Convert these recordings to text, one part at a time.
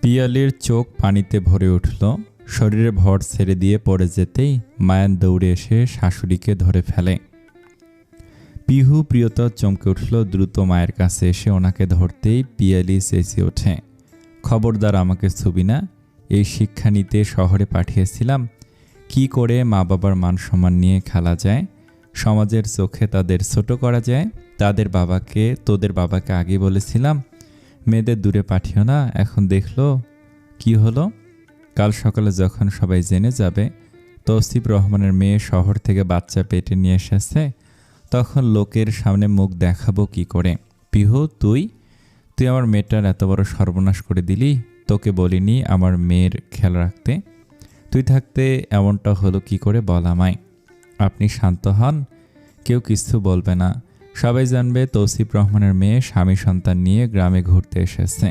পিয়ালির চোখ পানিতে ভরে উঠল। শরীরে ভর ছেড়ে দিয়ে পড়ে যেতেই মায়ান দৌড়ে এসে শাশুড়িকে ধরে ফেলে। পিহু প্রিয়তা চমকে উঠল। দ্রুত মায়ের কাছে এসে ওনাকে ধরতেই পিয়ালি চেঁচিয়ে ওঠে, খবরদার আমাকে ছুবি না। এই শিক্ষা নিতে শহরে পাঠিয়েছিলাম। কি করে মা বাবার মান সম্মান নিয়ে খেলা যায়, সমাজের চোখে তাদের ছোট করা যায়। তোদের বাবাকে আগে বলেছিলাম মেয়েদের দূরে পাঠিও না। এখন দেখলো কি হলো। কাল সকালে যখন সবাই জেনে যাবে তৌসিফ রহমানের মেয়ে শহর থেকে বাচ্চা পেটে নিয়ে এসেছে, তখন লোকের সামনে মুখ দেখাবো কি করে? পিহু, তুই আমার মেয়েটার এত বড় সর্বনাশ করে দিলি। তোকে বলিনি আমার মেয়ের খেয়াল রাখতে? তুই থাকতে এমনটা হলো কি করে বল আমায়। আপনি শান্ত হন, কেউ কিছু বলবে না। সবাই জানবে তৌসিফ রহমানের মেয়ে স্বামী সন্তান নিয়ে গ্রামে ঘুরতে এসেছে।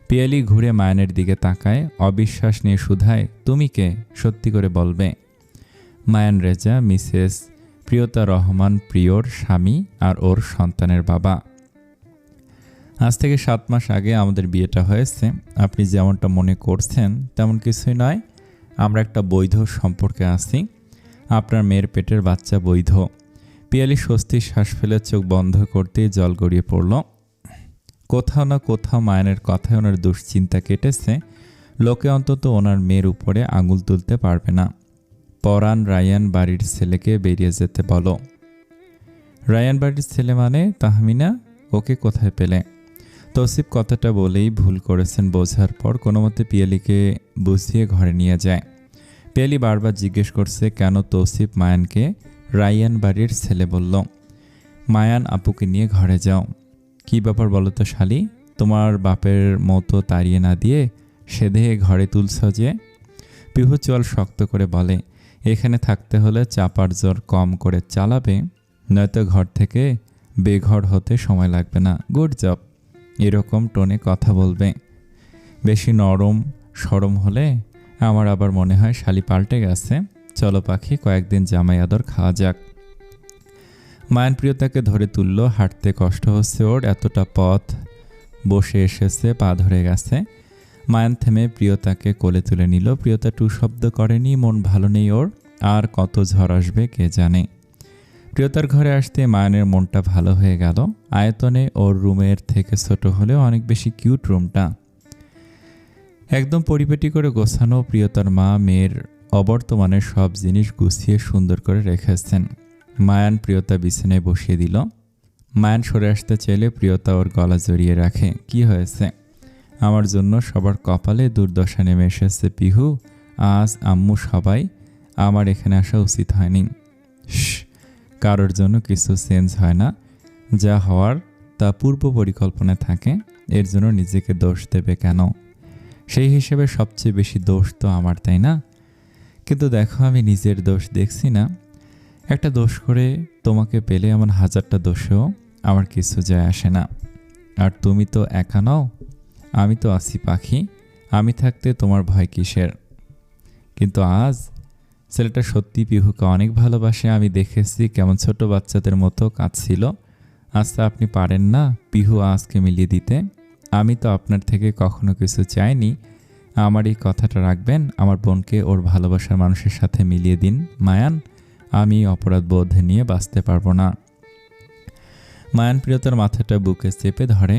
পিয়ালি ঘুরে মায়ানের দিকে তাকায়, অবিশ্বাস নিয়ে শুধায়, তুমি কে? সত্যি করে বলবে। মায়ান রেজা, মিসেস প্রিয়তা রহমান প্রিয়র স্বামী আর ওর সন্তানের বাবা। আজ থেকে 7 মাস আগে আমাদের বিয়েটা হয়েছে। আপনি যেমনটা মনে করছেন তেমন কিছুই নয়। আমরা একটা বৈধ সম্পর্কে আছি। আপনার মেয়ের পেটের বাচ্চা বৈধ। পিয়ালি স্বস্তির শ্বাস ফেলে চোখ বন্ধ করতেই জল গড়িয়ে পড়ল। কোথাও না কোথাও মায়ানের কথায় ওনার দুশ্চিন্তা কেটেছে। লোকে অন্তত ওনার মেয়ের উপরে আঙুল তুলতে পারবে না। পরাণ রায়ান বাড়ির ছেলেকে বেরিয়ে যেতে বলো। রায়ান বাড়ির ছেলে মানে তাহমিনা? ওকে কোথায় পেলে? তৌসিফ কথাটা বলেই ভুল করেছেন বোঝার পর কোনোমতে পিয়ালিকে বুঝিয়ে ঘরে নিয়ে যায়। পিয়ালি বারবার জিজ্ঞেস করছে কেন তৌসিফ মায়ানকে রায়ান বাড়ির ছেলে বলল। মায়ান আপুকে নিয়ে ঘরে যাও। কি ব্যাপার বলো তো শালি? তোমার বাপের মতো তাড়িয়ে না দিয়ে সেধে ঘরে তুলছ যে? পিহু চোয়াল শক্ত করে বলে, এখানে থাকতে হলে চাপার জোর কম করে চালাবে, নয়তো ঘর থেকে বেঘর হতে সময় লাগবে না। Good job. এরকম টোনে কথা বলবে। বেশি নরম সরম হলে আমার আবার মনে হয় শালি পাল্টে গেছে। চলো পাখি, কয়েকদিন জামাই আদর খাওয়া যাক। মায়ান প্রিয়তাকে ধরে তুলল। হাঁটতে কষ্ট হচ্ছে ওর, এতটা পথ বসে এসেছে, পা ধরে গেছে। মায়ান থেমে প্রিয়তাকে কোলে তুলে নিল। প্রিয়তা টু শব্দ করেনি, মন ভালো নেই ওর। আর কত ঝড় আসবে কে জানে। প্রিয়তার ঘরে আসতে মায়ানের মনটা ভালো হয়ে গেল। আয়তনে ওর রুমের থেকে ছোট হলেও অনেক বেশি কিউট রুমটা। একদম পরিপাটি করে গোছানো। প্রিয়তার মা মেয়ের অবর্তমানে সব জিনিস গুছিয়ে সুন্দর করে রেখেছেন। মায়ান প্রিয়তা বিছানায় বসিয়ে দিল। মায়ান সরে আসতে চাইলে প্রিয়তা ওর গলা জড়িয়ে রাখে। কি হয়েছে? আমার জন্য সবার কপালে দুর্দশা নেমে এসেছে পিহু। আজ আম্মু সবাই আমার এখানে আসা উচিত হয়নি। কারোর জন্য কিছু চেঞ্জ হয় না। যা হওয়ার তা পূর্ব পরিকল্পনায় থাকে। এর জন্য নিজেকে দোষ দেবে কেন? সেই হিসেবে সবচেয়ে বেশি দোষ তো আমার, তাই না? কিন্তু দেখো, আমি নিজের দোষ দেখছি না। একটা দোষ করে তোমাকে পেলে এমন 1000টা দোষেও আমার কিছু যায় আসে না। আর তুমি তো একা নও, আমি তো আছি পাখি। আমি থাকতে তোমার ভয় কিসের? কিন্তু আজ ছেলেটা সত্যি পিহুকে অনেক ভালোবাসে। আমি দেখেছি কেমন ছোট বাচ্চাদের মতো কাঁদছিল। আচ্ছা, আপনি পারেন না পিহু আজকে মিলিয়ে দিতে? আমি তো আপনার থেকে কখনো কিছু চাইনি। আমার এই কথাটা রাখবেন। আমার বোনকে ওর ভালোবাসার মানুষের সাথে মিলিয়ে দিন মায়ান। আমি অপরাধ বোধ নিয়ে বাঁচতে পারবো না। মায়ান প্রিয়তার মাথাটা বুকে চেপে ধরে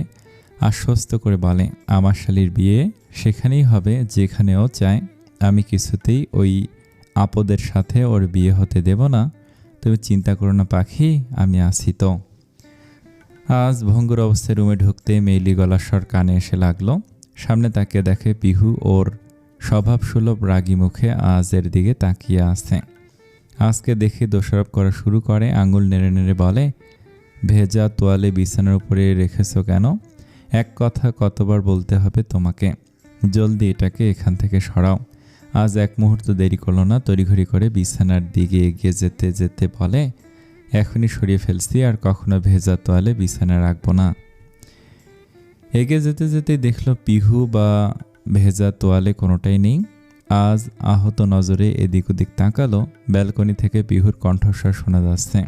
আশ্বস্ত করে বলে, আমার শালীর বিয়ে সেখানেই হবে যেখানে ও চায়। আমি কিছুতেই ওই আপদের সাথে ওর বিয়ে হতে দেব না। তুমি চিন্তা করো না পাখি, আমি আছি তো। আজ ভঙ্গুর অবস্থায় রুমে ঢুকতে মেইলি গলার স্বর কানে এসে লাগলো। সামনে তাকিয়ে দেখে পিহু ওর স্বভাবসুলভ রাগী মুখে আজের দিকে তাকিয়ে আছে। আজকে দেখে দোষারোপ করা শুরু করে। আঙুল নেড়ে নেড়ে বলে, ভেজা তোয়ালে বিছানার উপরে রেখেছ কেন? এক কথা কতবার বলতে হবে তোমাকে? জলদি এটাকে এখান থেকে সরাও। আজ এক মুহূর্ত দেরি করলো না। তড়িঘড়ি করে বিছানার দিকে এগিয়ে যেতে যেতে বলে, এখনই সরিয়ে ফেলছি, আর কখনো ভেজা তোয়ালে বিছানায় রাখবো না। এগিয়ে যেতে যেতে দেখলো পিহু বা ভেজা তোয়ালে কোনোটাই নেই। আজ আহত নজরে এদিক ওদিক তাকালো। ব্যালকনি থেকে পিহুর কণ্ঠস্বর শোনা যাচ্ছে।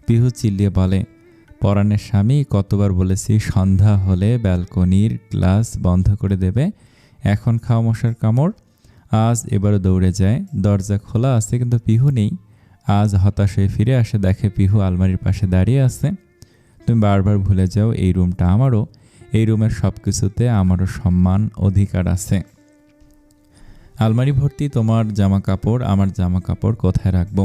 পিহু চিল্লিয়ে বলে, পরাণের স্বামী, কতবার বলেছি সন্ধ্যা হলে ব্যালকনির গ্লাস বন্ধ করে দেবে। এখন খাও মশার কামড়। আজ এবারও দৌড়ে যায়। দরজা খোলা আছে কিন্তু পিহু নেই। আজ হতাশ হয়ে ফিরে আসে, দেখে পিহু আলমারির পাশে দাঁড়িয়ে আছে। তুমি বারবার ভুলে যাও এই রুমটা আমারও, এই রুমের সব কিছুতে আমারও সম্মান অধিকার আছে। আলমারি ভর্তি তোমার জামা কাপড়, আমার জামা কাপড় কোথায় রাখবো?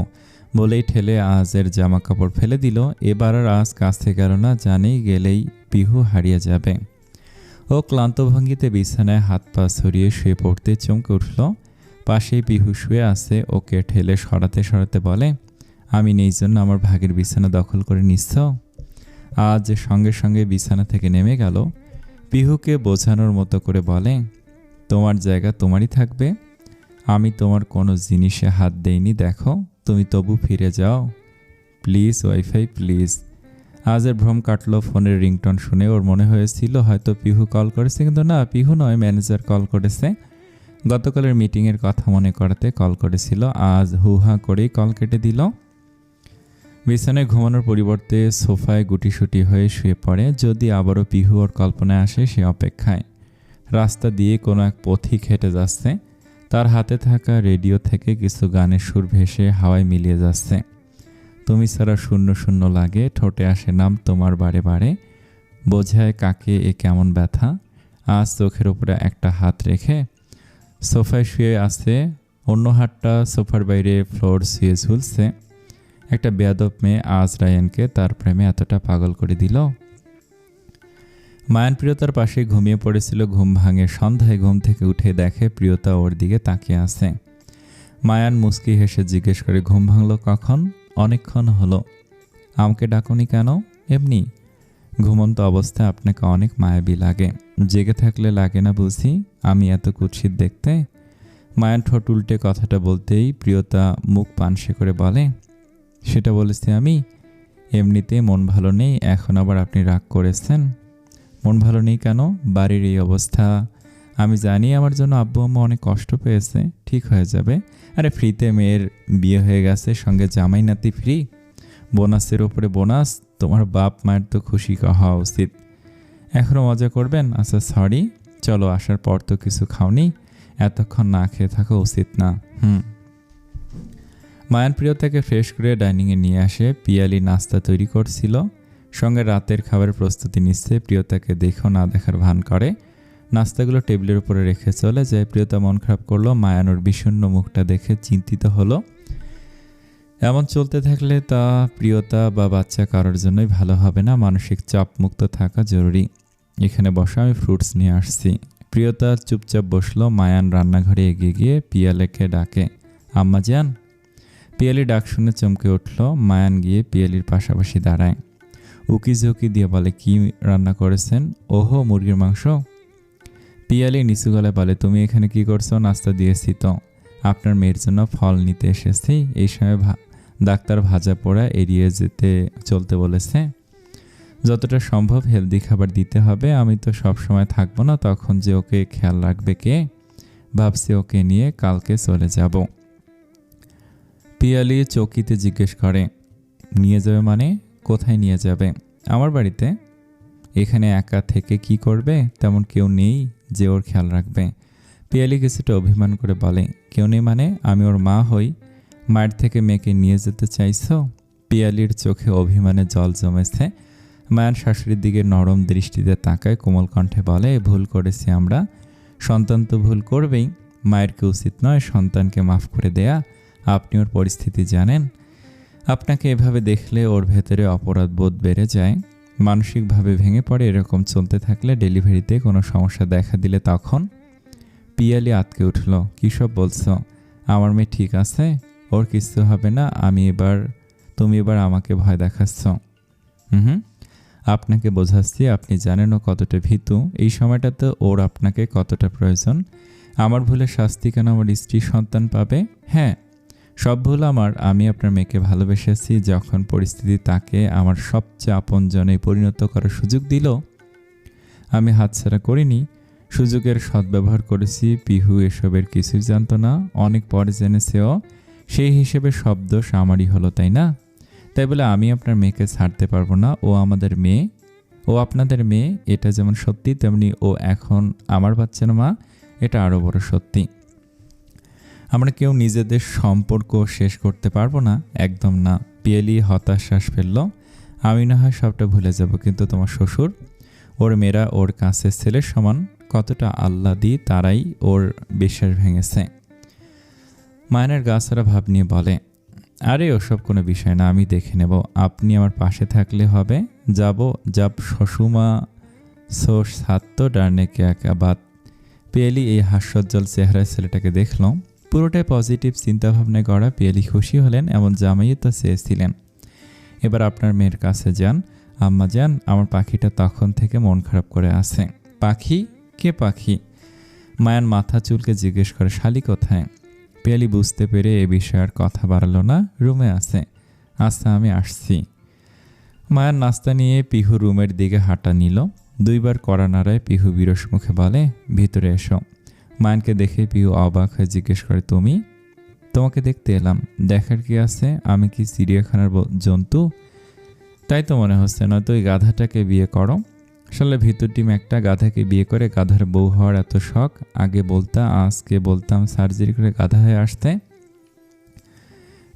বলেই ঠেলে আজের জামা কাপড় ফেলে দিল। এবার আর আজ কাছে গেল না, জানেই গেলেই পিহু হারিয়ে যাবে। ও ক্লান্ত ভঙ্গিতে বিছানায় হাত পা ছড়িয়ে শুয়ে পড়তে চমকে উঠল। পাশেই পিহু শুয়ে আছে। ওকে ঠেলে সরাতে সরাতে বলে, আমি নেই জন্য আমার ভাগের বিছানা দখল করে নিচ্ছ? আজ সঙ্গে সঙ্গে বিছানা থেকে নেমে গেল। পিহুকে বোঝানোর মতো করে বলে, তোমার জায়গা তোমারই থাকবে, আমি তোমার কোনো জিনিসে হাত দেইনি। দেখো তুমি তবু ফিরে যাও প্লিজ, ওয়াইফাই প্লিজ। আজের ভ্রম কাটলো। ফোনের রিংটোন শুনে ওর মনে হয়েছিল হয়তো পিহু কল করেছে, কিন্তু না, পিহু নয়, ম্যানেজার কল করেছে। গতকালের মিটিংয়ের কথা মনে করাতে কল করেছিল। আজ হুহা করেই কল কেটে দিল। বিছানায় ঘুমানোর পরিবর্তে সোফায় গুটিসুটি হয়ে শুয়ে পড়ে। যদি আবারও পিহু ওর কল্পনায় আসে সে অপেক্ষায়। রাস্তা দিয়ে কোনো এক পথিক হেঁটে যাচ্ছে। তার হাতে থাকা রেডিও থেকে কিছু গানের সুর ভেসে হাওয়ায় মিলিয়ে যাচ্ছে। তুমি ছাড়া শূন্য শূন্য লাগে, ঠোঁটে আসে নাম তোমার বারে বারে, বোঝায় কাকে এ কেমন ব্যথা। আজ চোখের উপরে একটা হাত রেখে সোফায় শুয়ে আছে, অন্য হাতটা সোফার বাইরে ফ্লোর শুয়ে ঝুলছে। একটা বেয়াদব মেয়ে আজ রায়ানকে তার প্রেমে এতটা পাগল করে দিল। মায়ান প্রিয়তার পাশে ঘুমিয়ে পড়েছিল। ঘুম ভাঙে সন্ধ্যায়। ঘুম থেকে উঠে দেখে প্রিয়তা ওর দিকে তাকিয়ে আছে। মায়ান মুচকি হেসে জিজ্ঞেস করে, ঘুম ভাঙলো কখন? অনেকক্ষণ হলো। আমাকে ডাকুনি কেন? এমনি। ঘুমন্ত অবস্থায় আপনাকে অনেক মায়াবী লাগে, জেগে থাকলে লাগে না বুঝি? আমি এত কুৎসিত দেখতে? মায়ান ঠোঁট উল্টে কথাটা বলতেই প্রিয়তা মুখ পানসে করে বলে, সেটা বলেছি আমি? এমনিতে মন ভালো নেই, এখন আবার আপনি রাগ করেছেন? মন ভালো নেই কেন? বাড়ির এই অবস্থা। আমি জানি আমার জন্য আব্বু আম্মা অনেক কষ্ট পেয়েছে, ঠিক হয়ে যাবে। আরে ফ্রিতে মেয়ের বিয়ে হয়ে গেছে, সঙ্গে জামাই নাতি ফ্রি, বোনাসের ওপরে বোনাস। তোমার বাপ মায়ের তো খুশি হওয়া উচিত। এখনও মজা করবেন? আচ্ছা সরি, চলো আসার পর তো কিছু খাওনি, এতক্ষণ না খেয়ে থাকা উচিত না। মায়ান প্রিয়তাকে ফ্রেশ করে ডাইনিংয়ে নিয়ে আসে। পিয়ালি নাস্তা তৈরি করছিল, সঙ্গে রাতের খাবারের প্রস্তুতি নিচ্ছে। প্রিয়তাকে দেখেও না দেখার ভান করে। নাস্তাগুলো টেবিলের উপরে রেখে চলে যায়। প্রিয়তা মন খারাপ করলো। মায়ানোর বিষণ্ণ মুখটা দেখে চিন্তিত হলো। এমন চলতে থাকলে তা প্রিয়তা বা বাচ্চা কারোর জন্যই ভালো হবে না। মানসিক চাপ মুক্ত থাকা জরুরি। এখানে বসা, আমি ফ্রুটস নিয়ে আসছি। প্রিয়তা চুপচাপ বসলো। মায়ান রান্নাঘরে এগিয়ে গিয়ে পিয়ালিকে ডাকে, আম্মা যান। পিয়ালি ডাক শুনে চমকে উঠল। মায়ান গিয়ে পিয়ালির পাশাপাশি দাঁড়ায়। উকি ঝুঁকি দিয়ে বলে, কি রান্না করেছেন? ওহো, মুরগির মাংস। পিয়ালি নিচু গলায় বলে, তুমি এখানে কি করছো? নাস্তা দিয়েছি তো, আপনার মেয়ের জন্য ফল নিতে এসেছি। এই সময় ডাক্তার ভাজা পোড়া এড়িয়ে যেতে চলতে বলেছে। যতটা সম্ভব হেলদি খাবার দিতে হবে। আমি তো সব সময় থাকবো না, তখন যে ওকে খেয়াল রাখবে কে? ভাবছি ওকে নিয়ে কালকে চলে যাব। পিয়ালি চৌকিতে জিজ্ঞেস করে, নিয়ে যাবে মানে? কোথায় নিয়ে যাবে? আমার বাড়িতে। এখানে একা থেকে কি করবে? তেমন কেউ নেই যে ওর খেয়াল রাখবে। পিয়ালি কিছুটা অভিমান করে বলে, কেউ নেই মানে? আমি ওর মা হই, মায়ের থেকে মেয়েকে নিয়ে যেতে চাইছো? পিয়ালির চোখে অভিমানে জল জমেছে। মায়ান শাশুড়ির দিকে নরম দৃষ্টিতে তাকায়, কোমল কণ্ঠে বলে, ভুল করেছি আমরা। সন্তান তো ভুল করবেই, মায়ের কি উচিত নয় সন্তানকে মাফ করে দেয়া? আপনি ওর পরিস্থিতি জানেন। আপনাকে এভাবে দেখলে ওর ভেতরে অপরাধ বোধ বেড়ে যায়, মানসিকভাবে ভেঙে পড়ে। এরকম চলতে থাকলে ডেলিভারিতে কোনো সমস্যা দেখা দিলে তখন? পিয়ালি আতকে উঠল, কী সব বলছো? আমার মেয়ে ঠিক আছে, ওর কিছু হবে না। তুমি এবার আমাকে ভয় দেখাচ্ছ। আপনাকে বোঝাচ্ছি, আপনি জানেন ও কতটা ভীতু। এই সময়টাতে ওর আপনাকে কতটা প্রয়োজন। আমার ভুলে শাস্তি কেন আমার স্ত্রী সন্তান পাবে? হ্যাঁ, সব ভুল আমার। আমি আপনার মেয়েকে ভালোবেসেছি। যখন পরিস্থিতি তাকে আমার সবচেয়ে আপনজনে পরিণত করার সুযোগ দিল, আমি হাতছাড়া করিনি, সুযোগের সদ্ব্যবহার করেছি। পিহু এসবের কিছুই জানতো না, অনেক পরে জেনেছেও। সেই হিসেবে সব দোষ আমারই হলো, তাই না? তাই বলে আমি আপনার মেয়েকে ছাড়তে পারবো না। ও আমাদের মেয়ে, ও আপনাদের মেয়ে। এটা যেমন সত্যি, তেমনি ও এখন আমার বাচ্চার মা। এটা আরও বড় সত্যি। আমরা কেউ নিজেদের সম্পর্ক শেষ করতে পারবো না, একদম না। পিয়েলি হতাশ শ্বাস ফেলল। আমি না হয় সবটা ভুলে যাব, কিন্তু তোমার শ্বশুর, ওর মেয়েরা ওর কাছের ছেলের সমান, কতটা আহ্লাদি তারাই ওর বিশ্বাস ভেঙেছে। মায়নের গাছারা ভাব নিয়ে বলে, আরে ওসব কোনো বিষয় না, আমি দেখে নেব, আপনি আমার পাশে থাকলে হবে। যাব শশুমা সো সাত্য ডারনে কে একা বাত। পিয়েলি এই হাস্যোজ্জ্বল চেহারার ছেলেটাকে দেখল। পুরোটাই পজিটিভ চিন্তাভাবনায় গড়া। পিয়েলি খুশি হলেন, এমন জামাইও তো চেয়েছিলেন। এবার আপনার মেয়ের কাছে যান। আম্মা যান, আমার পাখিটা তখন থেকে মন খারাপ করে আছে। পাখি? কে পাখি? মায়ান মাথা চুলকে জিজ্ঞেস করে, শালি কোথায়? পিয়ালি বুঝতে পেরে এ বিষয়ে আর কথা বাড়ালো না, রুমে আছে। আচ্ছা, আমি আসছি। মায়ান নাস্তা নিয়ে পিহু রুমের দিকে হাঁটা নিল। 2 বার কড়া নাড়ায় পিহু বিরস মুখে বলে, ভিতরে এসো। মায়ানকে দেখে পিহু অবাক হয়ে জিজ্ঞেস করে, তুমি? তোমাকে দেখতে এলাম। দেখার কি আছে? আমি কি চিড়িয়াখানার জন্তু? তাই তো মনে হচ্ছে, নয়তো ওই গাধাটাকে বিয়ে করো। আসলে ভিতর টিম একটা গাধাকে বিয়ে করে গাধার বউ হওয়ার এত শখ। আগে বলতাম, আজকে বলতাম সার্জারি করে গাধা হয়ে আসতে।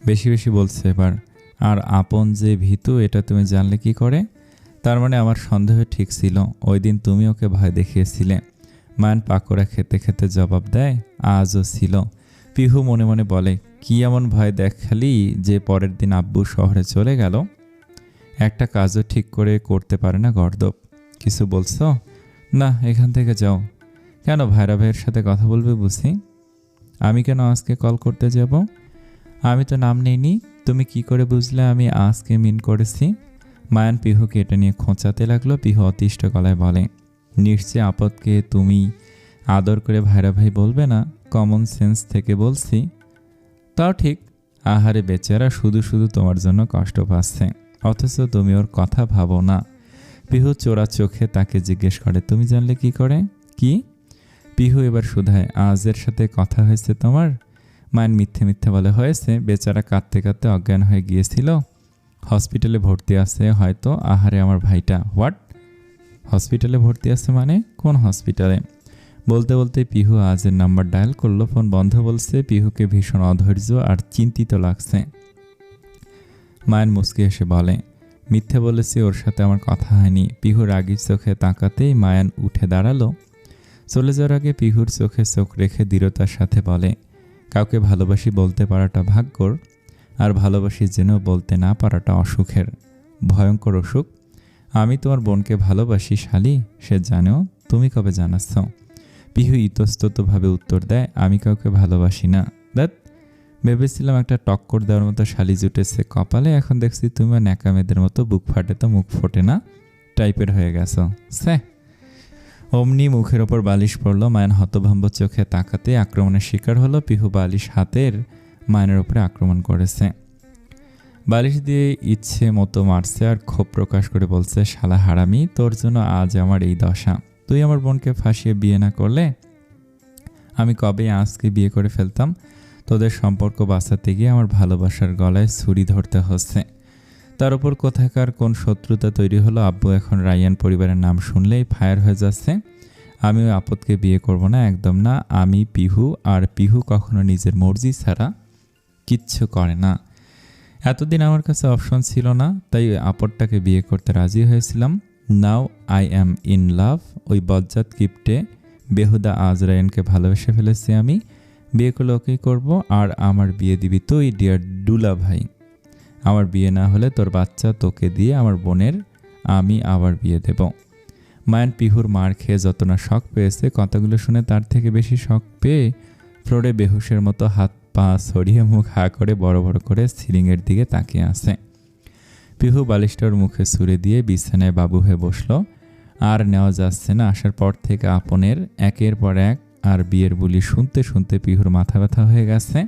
বেশি বেশি বলছে এবার। আর আপন যে ভীতু, এটা তুমি জানলে কি করে? তার মানে আমার সন্দেহ ঠিক ছিল। ওই দিন তুমি ওকে ভয় দেখিয়েছিলে। মায়ান পাকোড়া খেতে খেতে জবাব দেয়, আজও ছিল। পিহু মনে মনে বলে, কি এমন ভয় দেখালি যে পরের দিন আব্বু শহরে চলে গেল? একটা কাজও ঠিক করে করতে পারে না গর্দব। কিছু বলছো? না, এখান থেকে যাও। কেন, ভাইরা ভাইয়ের সাথে কথা বলবে বুঝি? আমি কেন আজকে কল করতে যাব? আমি তো নাম নেইনি। তুমি কি করে বুঝলে আমি আজকে মিন করেছি? মায়ান পিহুকে এটা নিয়ে খোঁচাতে লাগলো। পিহু অতিষ্ঠ গলায় বলে, নিশ্চয় আপদকে তুমি আদর করে ভাইরা ভাই বলবে না? কমন সেন্স থেকে বলছি। তাও ঠিক। আহারে বেচারা, শুধু শুধু তোমার জন্য কষ্ট পাচ্ছে, অথচ তুমি ওর কথা ভাবো না। পিহু চোরা চোখে তাকে জিজ্ঞেস করে, তুমি জানলে কি করে? কি? পিহু এবার শুধায়, আজের সাথে কথা হয়েছে তোমার? মায়ের মিথ্যে মিথ্যে বলে, হয়েছে। বেচারা কাঁদতে কাঁদতে অজ্ঞান হয়ে গিয়েছিল। হসপিটালে ভর্তি আছে হয়তো। আহারে আমার ভাইটা। হোয়াট? হসপিটালে ভর্তি আছে মানে? কোন হসপিটালে? বলতে বলতে পিহু আজের নাম্বার ডায়াল করলো। ফোন বন্ধ বলছে। পিহুকে ভীষণ অধৈর্য আর চিন্তিত লাগছে। মায়ের মুচকি হেসে বলে, মিথ্যে বলেছি, ওর সাথে আমার কথা হয়নি। পিহু রাগির চোখে তাকাতেই মায়ান উঠে দাঁড়ালো। চলে যাওয়ার আগে পিহুর চোখে চোখ রেখে দৃঢ়তার সাথে বলে, কাউকে ভালোবাসি বলতে পারাটা ভাগ্যর, আর ভালোবাসি জেনেও বলতে না পারাটা অসুখের, ভয়ঙ্কর অসুখ। আমি তোমার বোনকে ভালোবাসি শালি, সে জানেও। তুমি কবে জানাচ্ছ? পিহু ইতস্ততভাবে উত্তর দেয়, আমি কাউকে ভালোবাসি না। দ্যাট, ভেবেছিলাম একটা টক্কর দেওয়ার মতো শালি জুটেছে কপালে, এখন দেখছি তুমি ন্যাকা মেয়েদের মতো বুক ফাটে তো মুখ ফোটে না টাইপের হয়ে গেছো। স্যাঁ। অমনি মুখের ওপর বালিশ পড়ল। মায়ান হতভম্ব চোখে তাকাতে আক্রমণের শিকার হলো। পিহু বালিশ হাতের মায়নের ওপরে আক্রমণ করেছে। বালিশ দিয়ে ইচ্ছে মতো মারছে আর ক্ষোভ প্রকাশ করে বলছে, শালা হারামি, তোর জন্য আজ আমার এই দশা। তুই আমার বোনকে ফাঁসিয়ে বিয়ে না করলে আমি কবে আজকে বিয়ে করে ফেলতাম। তোদের সম্পর্ক বাঁচাতে গিয়ে আমার ভালোবাসার গলায় ছুরি ধরতে হচ্ছে। তার উপর কোথাকার কোন শত্রুতা তৈরি হলো। আব্বু এখন রায়ান পরিবারের নাম শুনলেই ফায়ার হয়ে যাচ্ছে। আমি ওই আপদকে বিয়ে করব না, একদম না। আমি পিহু, আর পিহু কখনো নিজের মর্জি ছাড়া কিচ্ছু করে না। এতদিন আমার কাছে অপশন ছিল না, তাই ওই আপদটাকে বিয়ে করতে রাজি হয়েছিলাম। Now I am in love. ওই বজ্জাত কিপ্টে বেহুদা আজ রায়ানকে ভালোবেসে ফেলেছি আমি। বিয়ে করলে ওকেই করবো, আর আমার বিয়ে দিবি তুই, ডিয়ার ডুলা ভাই। আমার বিয়ে না হলে তোর বাচ্চা তোকে দিয়ে আমার বোনের আমি আবার বিয়ে দেব। মায়ান পিহুর মার খেয়ে যত না শখ পেয়েছে, কথাগুলো শুনে তার থেকে বেশি শখ পেয়ে ফ্লোরে বেহুশের মতো হাত পা ছড়িয়ে মুখ হা করে বড় বড় করে সিলিংয়ের দিকে তাকিয়ে আছে। পিহু বালিশটার মুখে ছুঁড়ে দিয়ে বিছানায় বাবু হয়ে বসলো। আর নেওয়া যাচ্ছে না। আসার পর থেকে আপনের একের পর এক আর বিয়ের বুলি শুনতে শুনতে পিহুর মাথা ব্যথা হয়ে গেছে।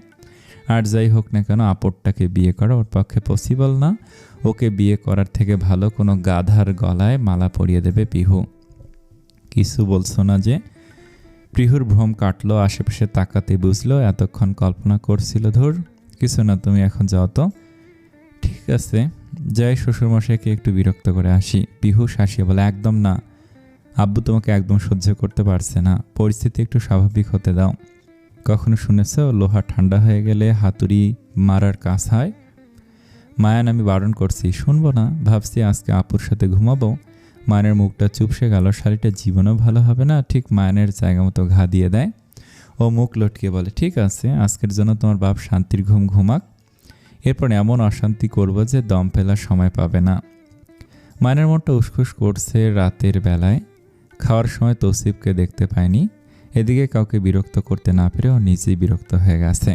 আর যাই হোক না কেন, আপদটাকে বিয়ে করা ওর পক্ষে পসিবল না। ওকে বিয়ে করার থেকে ভালো কোনো গাধার গলায় মালা পরিয়ে দেবে পিহু। কিছু বলছো না যে? পিহুর ভ্রম কাটলো। আশেপাশে তাকাতে বুঝলো এতক্ষণ কল্পনা করছিল। ধুর, কিছু না, তুমি এখন যাও তো। ঠিক আছে, যাই শ্বশুরমশাইকে একটু বিরক্ত করে আসি। পিহু শাসিয়ে বলে, একদম না, আব্বু তোমাকে একদম সহ্য করতে পারছে না, পরিস্থিতি একটু স্বাভাবিক হতে দাও। কখনো শুনেছ লোহা ঠান্ডা হয়ে গেলে হাতুড়ি মারার কাজ হয়? মায়ান, আমি বারণ করছি, শুনবো না। ভাবছি আজকে আপুর সাথে ঘুমাবো। মায়ানের মুখটা চুপসে গেল। শাড়িটা জীবনেও ভালো হবে না, ঠিক মায়ানের জায়গা মতো ঘা দিয়ে দেয়। ও মুখ লটকিয়ে বলে, ঠিক আছে, আজকের জন্য তোমার বাপ শান্তির ঘুম ঘুমাক। এরপর এমন অশান্তি করবো যে দম ফেলার সময় পাবে না। মায়ানের মনটা উসখুস করছে রাতের বেলায়। খাওয়ার সময় তৌসিফকে দেখতে পায়নি। এদিকে কাউকে বিরক্ত করতে না পেরে ও নিজেই বিরক্ত হয়ে গেছে।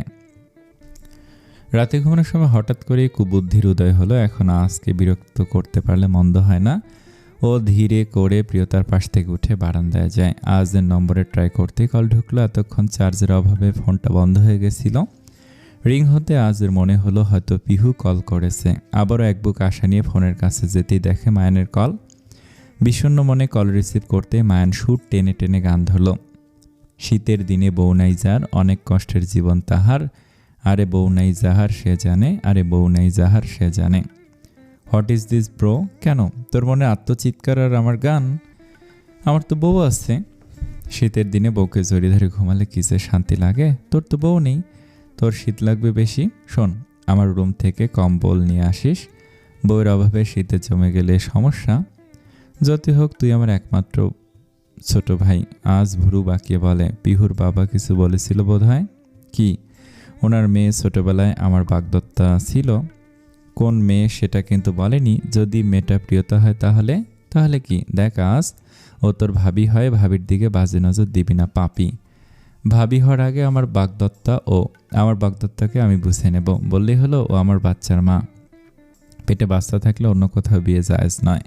রাতে ঘুমানোর সময় হঠাৎ করেই কুবুদ্ধির উদয় হলো, এখন আজকে বিরক্ত করতে পারলে মন্দ হয় না। ও ধীরে করে প্রিয়তার পাশ থেকে উঠে বারান্দায় যায়। আজের নম্বরে ট্রাই করতেই কল ঢুকলো। এতক্ষণ চার্জের অভাবে ফোনটা বন্ধ হয়ে গেছিল। রিং হতে আজের মনে হলো হয়তো পিহু কল করেছে। আবারও এক বুক আশা নিয়ে ফোনের কাছে যেতেই দেখে মায়ানের কল। বিষণ্ণ মনে কল রিসিভ করতে মায়ান সুর টেনে টেনে গান ধরল। শীতের দিনে বউ নাই যার, অনেক কষ্টের জীবন তাহার, আরে বউ নাই যাহার সে জানে, আরে বউ নাই যাহার সে জানে। What is this bro? কেন তোর মনে আত্মচিৎকার আর আমার গান? আমার তো বউ আছে। শীতের দিনে বউকে জড়িয়ে ধরে ঘুমালে কি যে শান্তি লাগে। তোর তো বউ নেই, তোর শীত লাগবে বেশি। শোন, আমার রুম থেকে কম্বল নিয়ে আসিস। বউয়ের অভাবে শীতে জমে গেলে সমস্যা। যতই হোক তুই আমার একমাত্র ছোট ভাই। আজ ভুরু বাঁকিয়ে বলে, পিহুর বাবা কিছু বলেছিল বোধহয়। কি? ওনার মেয়ে ছোটবেলায় আমার বাগদত্তা ছিল। কোন মেয়ে সেটা কিন্তু বলেনি। যদি মেয়েটা প্রিয়তা হয় তাহলে তাহলে কি? দেখ আজ ও তোর ভাবি হয়, ভাবির দিকে বাজে নজর দিবি না পাপি। ভাবি হওয়ার আগে আমার বাগদত্তাকে আমি বুঝে নেব। বললেই হলো ও আমার বাচ্চার মা। পেটে বাচ্চা থাকলে অন্য কোথাও বিয়ে জায়েজ নয়।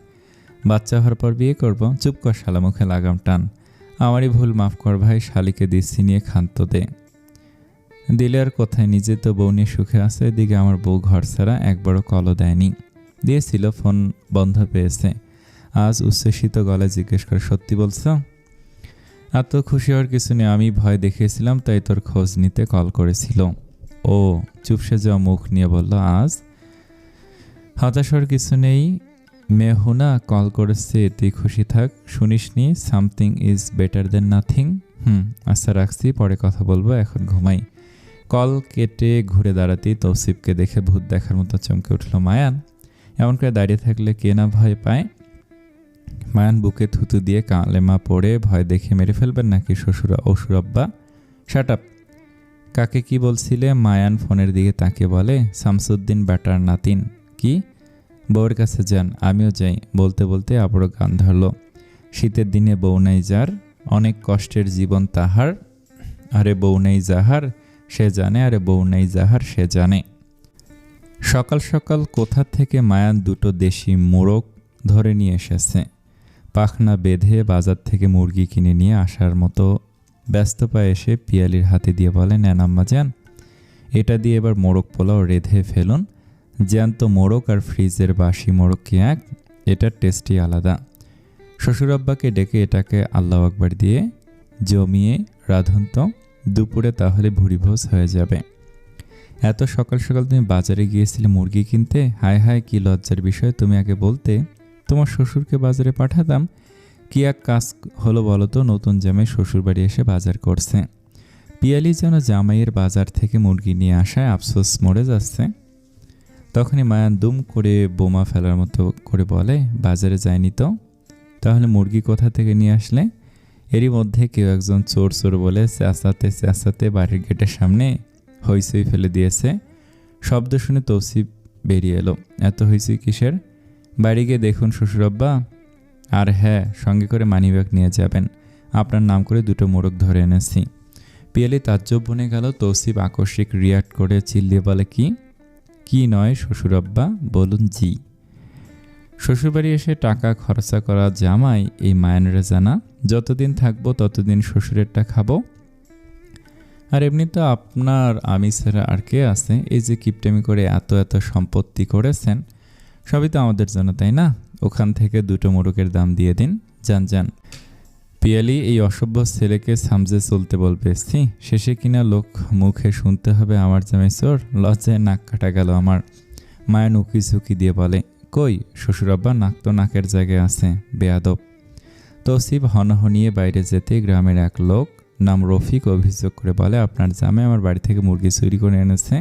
বাচ্চা হওয়ার পর বিয়ে করব। চুপ কর শালা, মুখে লাগাম টান। আমারই ভুল, মাফ কর ভাই। শালিকে দিচ্ছি নিয়ে ক্ষান্ত দে। দিলে আর কোথায়, নিজে তো বউ নিয়ে সুখে আছে। এদিকে আমার বউ ঘর ছাড়া একবারও কলও দেয়নি। দিয়েছিল, ফোন বন্ধ পেয়েছে। আজ উচ্ছ্বসিত গলায় জিজ্ঞেস করে, সত্যি বলছো? এত খুশি হওয়ার কিছু নেই, আমি ভয় দেখিয়েছিলাম তাই তোর খোঁজ নিতে কল করেছিল। ও চুপসে যাওয়া মুখ নিয়ে বলল, আজ হতাশ হওয়ার কিছু নেই। মেহুনা কল করেছে, তুই খুশি থাক। শুনিসনি something is better than nothing? আচ্ছা রাখছি, পরে কথা বলবো, এখন ঘুমাই। কল কেটে ঘুরে দাঁড়াতেই তৌসিফকে দেখে ভূত দেখার মতো চমকে উঠল মায়ান। এমন করে দাঁড়িয়ে থাকলে কে না ভয় পায়। মায়ান বুকে থুতু দিয়ে কালেমা পড়ে, ভয় দেখে মেরে ফেলবেন নাকি অসুরব্বা? Shut up. কাকে কি বলছিলে? মায়ান ফোনের দিকে তাকিয়ে বলে, শামসুদ্দিন বেটার নাতিন। কি? বউয়ের কাছে যান, আমিও যাই। বলতে বলতে আবারও গান ধরল। শীতের দিনে বউ নাই যার, অনেক কষ্টের জীবন তাহার, আরে বউ নাই যাহার সে জানে, আরে বউ নাই যাহার সে জানে। সকাল সকাল কোথা থেকে মায়ান দুটো দেশি মোরগ ধরে নিয়ে এসেছে। পাখনা বেঁধে বাজার থেকে মুরগি কিনে নিয়ে আসার মতো ব্যস্ত পায়ে এসে পিয়ালির হাতে দিয়ে বলে, নেন আম্মা যান, এটা দিয়ে এবার মোরগ পোলাও রেঁধে ফেলুন। জ্যান্ত মোরগ আর ফ্রিজের বাসি মোরগ কি এক? এটার টেস্টই আলাদা। শ্বশুরাব্বাকে ডেকে এটাকে আল্লাহু আকবার দিয়ে জমিয়ে রাঁধুন তো, দুপুরে তাহলে ভুরিভোজ হয়ে যাবে। এত সকাল সকাল তুমি বাজারে গিয়েছিলে মুরগি কিনতে? হায় হায়, কি লজ্জার বিষয়। তুমি আগে বলতে তোমার শ্বশুরকে বাজারে পাঠাতাম। কি এক কাজ হলো বলো তো, নতুন জামাই শ্বশুর বাড়ি এসে বাজার করছে। পিয়ালি যেন জামাইয়ের বাজার থেকে মুরগি নিয়ে আসায় আফসোস মরে যাচ্ছে। তখনই মায়ান দুম করে বোমা ফেলার মতো করে বলে, বাজারে যায়নি তো? তাহলে মুরগি কোথা থেকে নিয়ে আসলে? এরই মধ্যে কেউ একজন চোর চোর বলে চেঁচাতে চেঁচাতে বাড়ির গেটের সামনে হইচই ফেলে দিয়েছে। শব্দ শুনে তৌসিফ বেরিয়ে এলো। এত হইচই কিসের? বাড়ি গিয়ে দেখুন শ্বশুরাব্বা। আর হ্যাঁ, সঙ্গে করে মানিব্যাগ নিয়ে যাবেন। আপনার নাম করে দুটো মোরগ ধরে এনেছি। পিয়ালি তাজ্জব বনে গেল। তৌসিফ আকস্মিক রিয়াক্ট করে চিল্লিয়ে বলে, কি? কি নয় শ্বশুরাব্বা, বলুন জি। শ্বশুরবাড়ি এসে টাকা খরচা করা জামাই এই মায়ানরে জানা। যতদিন থাকবো ততদিন শ্বশুরেরটা খাবো। আর এমনি তো আপনার আমি ছাড়া আর কে আছে? এই যে কিপটেমি করে এত এত সম্পত্তি করেছেন, সবই তো আমাদের জন্য, তাই না? ওখান থেকে দুটো মোরগের দাম দিয়ে দিন। যান যান। পিয়ালি এই অসভ্য ছেলেকে সামজে চলতে বলবে। শেষে কিনা লোক মুখে শুনতে হবে আমার জামাই চোর। লজ্জায় নাক কাটা গেল আমার। মায়ের উকি ঝুঁকি দিয়ে বলে, কই শ্বশুরাব্বা, নাক তো নাকের জায়গায় আছে, বেয়াদব। তৌসিফ হনহনিয়ে বাইরে যেতে গ্রামের এক লোক নাম রফিক অভিযোগ করে বলে, আপনার জামাই আমার বাড়ি থেকে মুরগি চুরি করে এনেছে।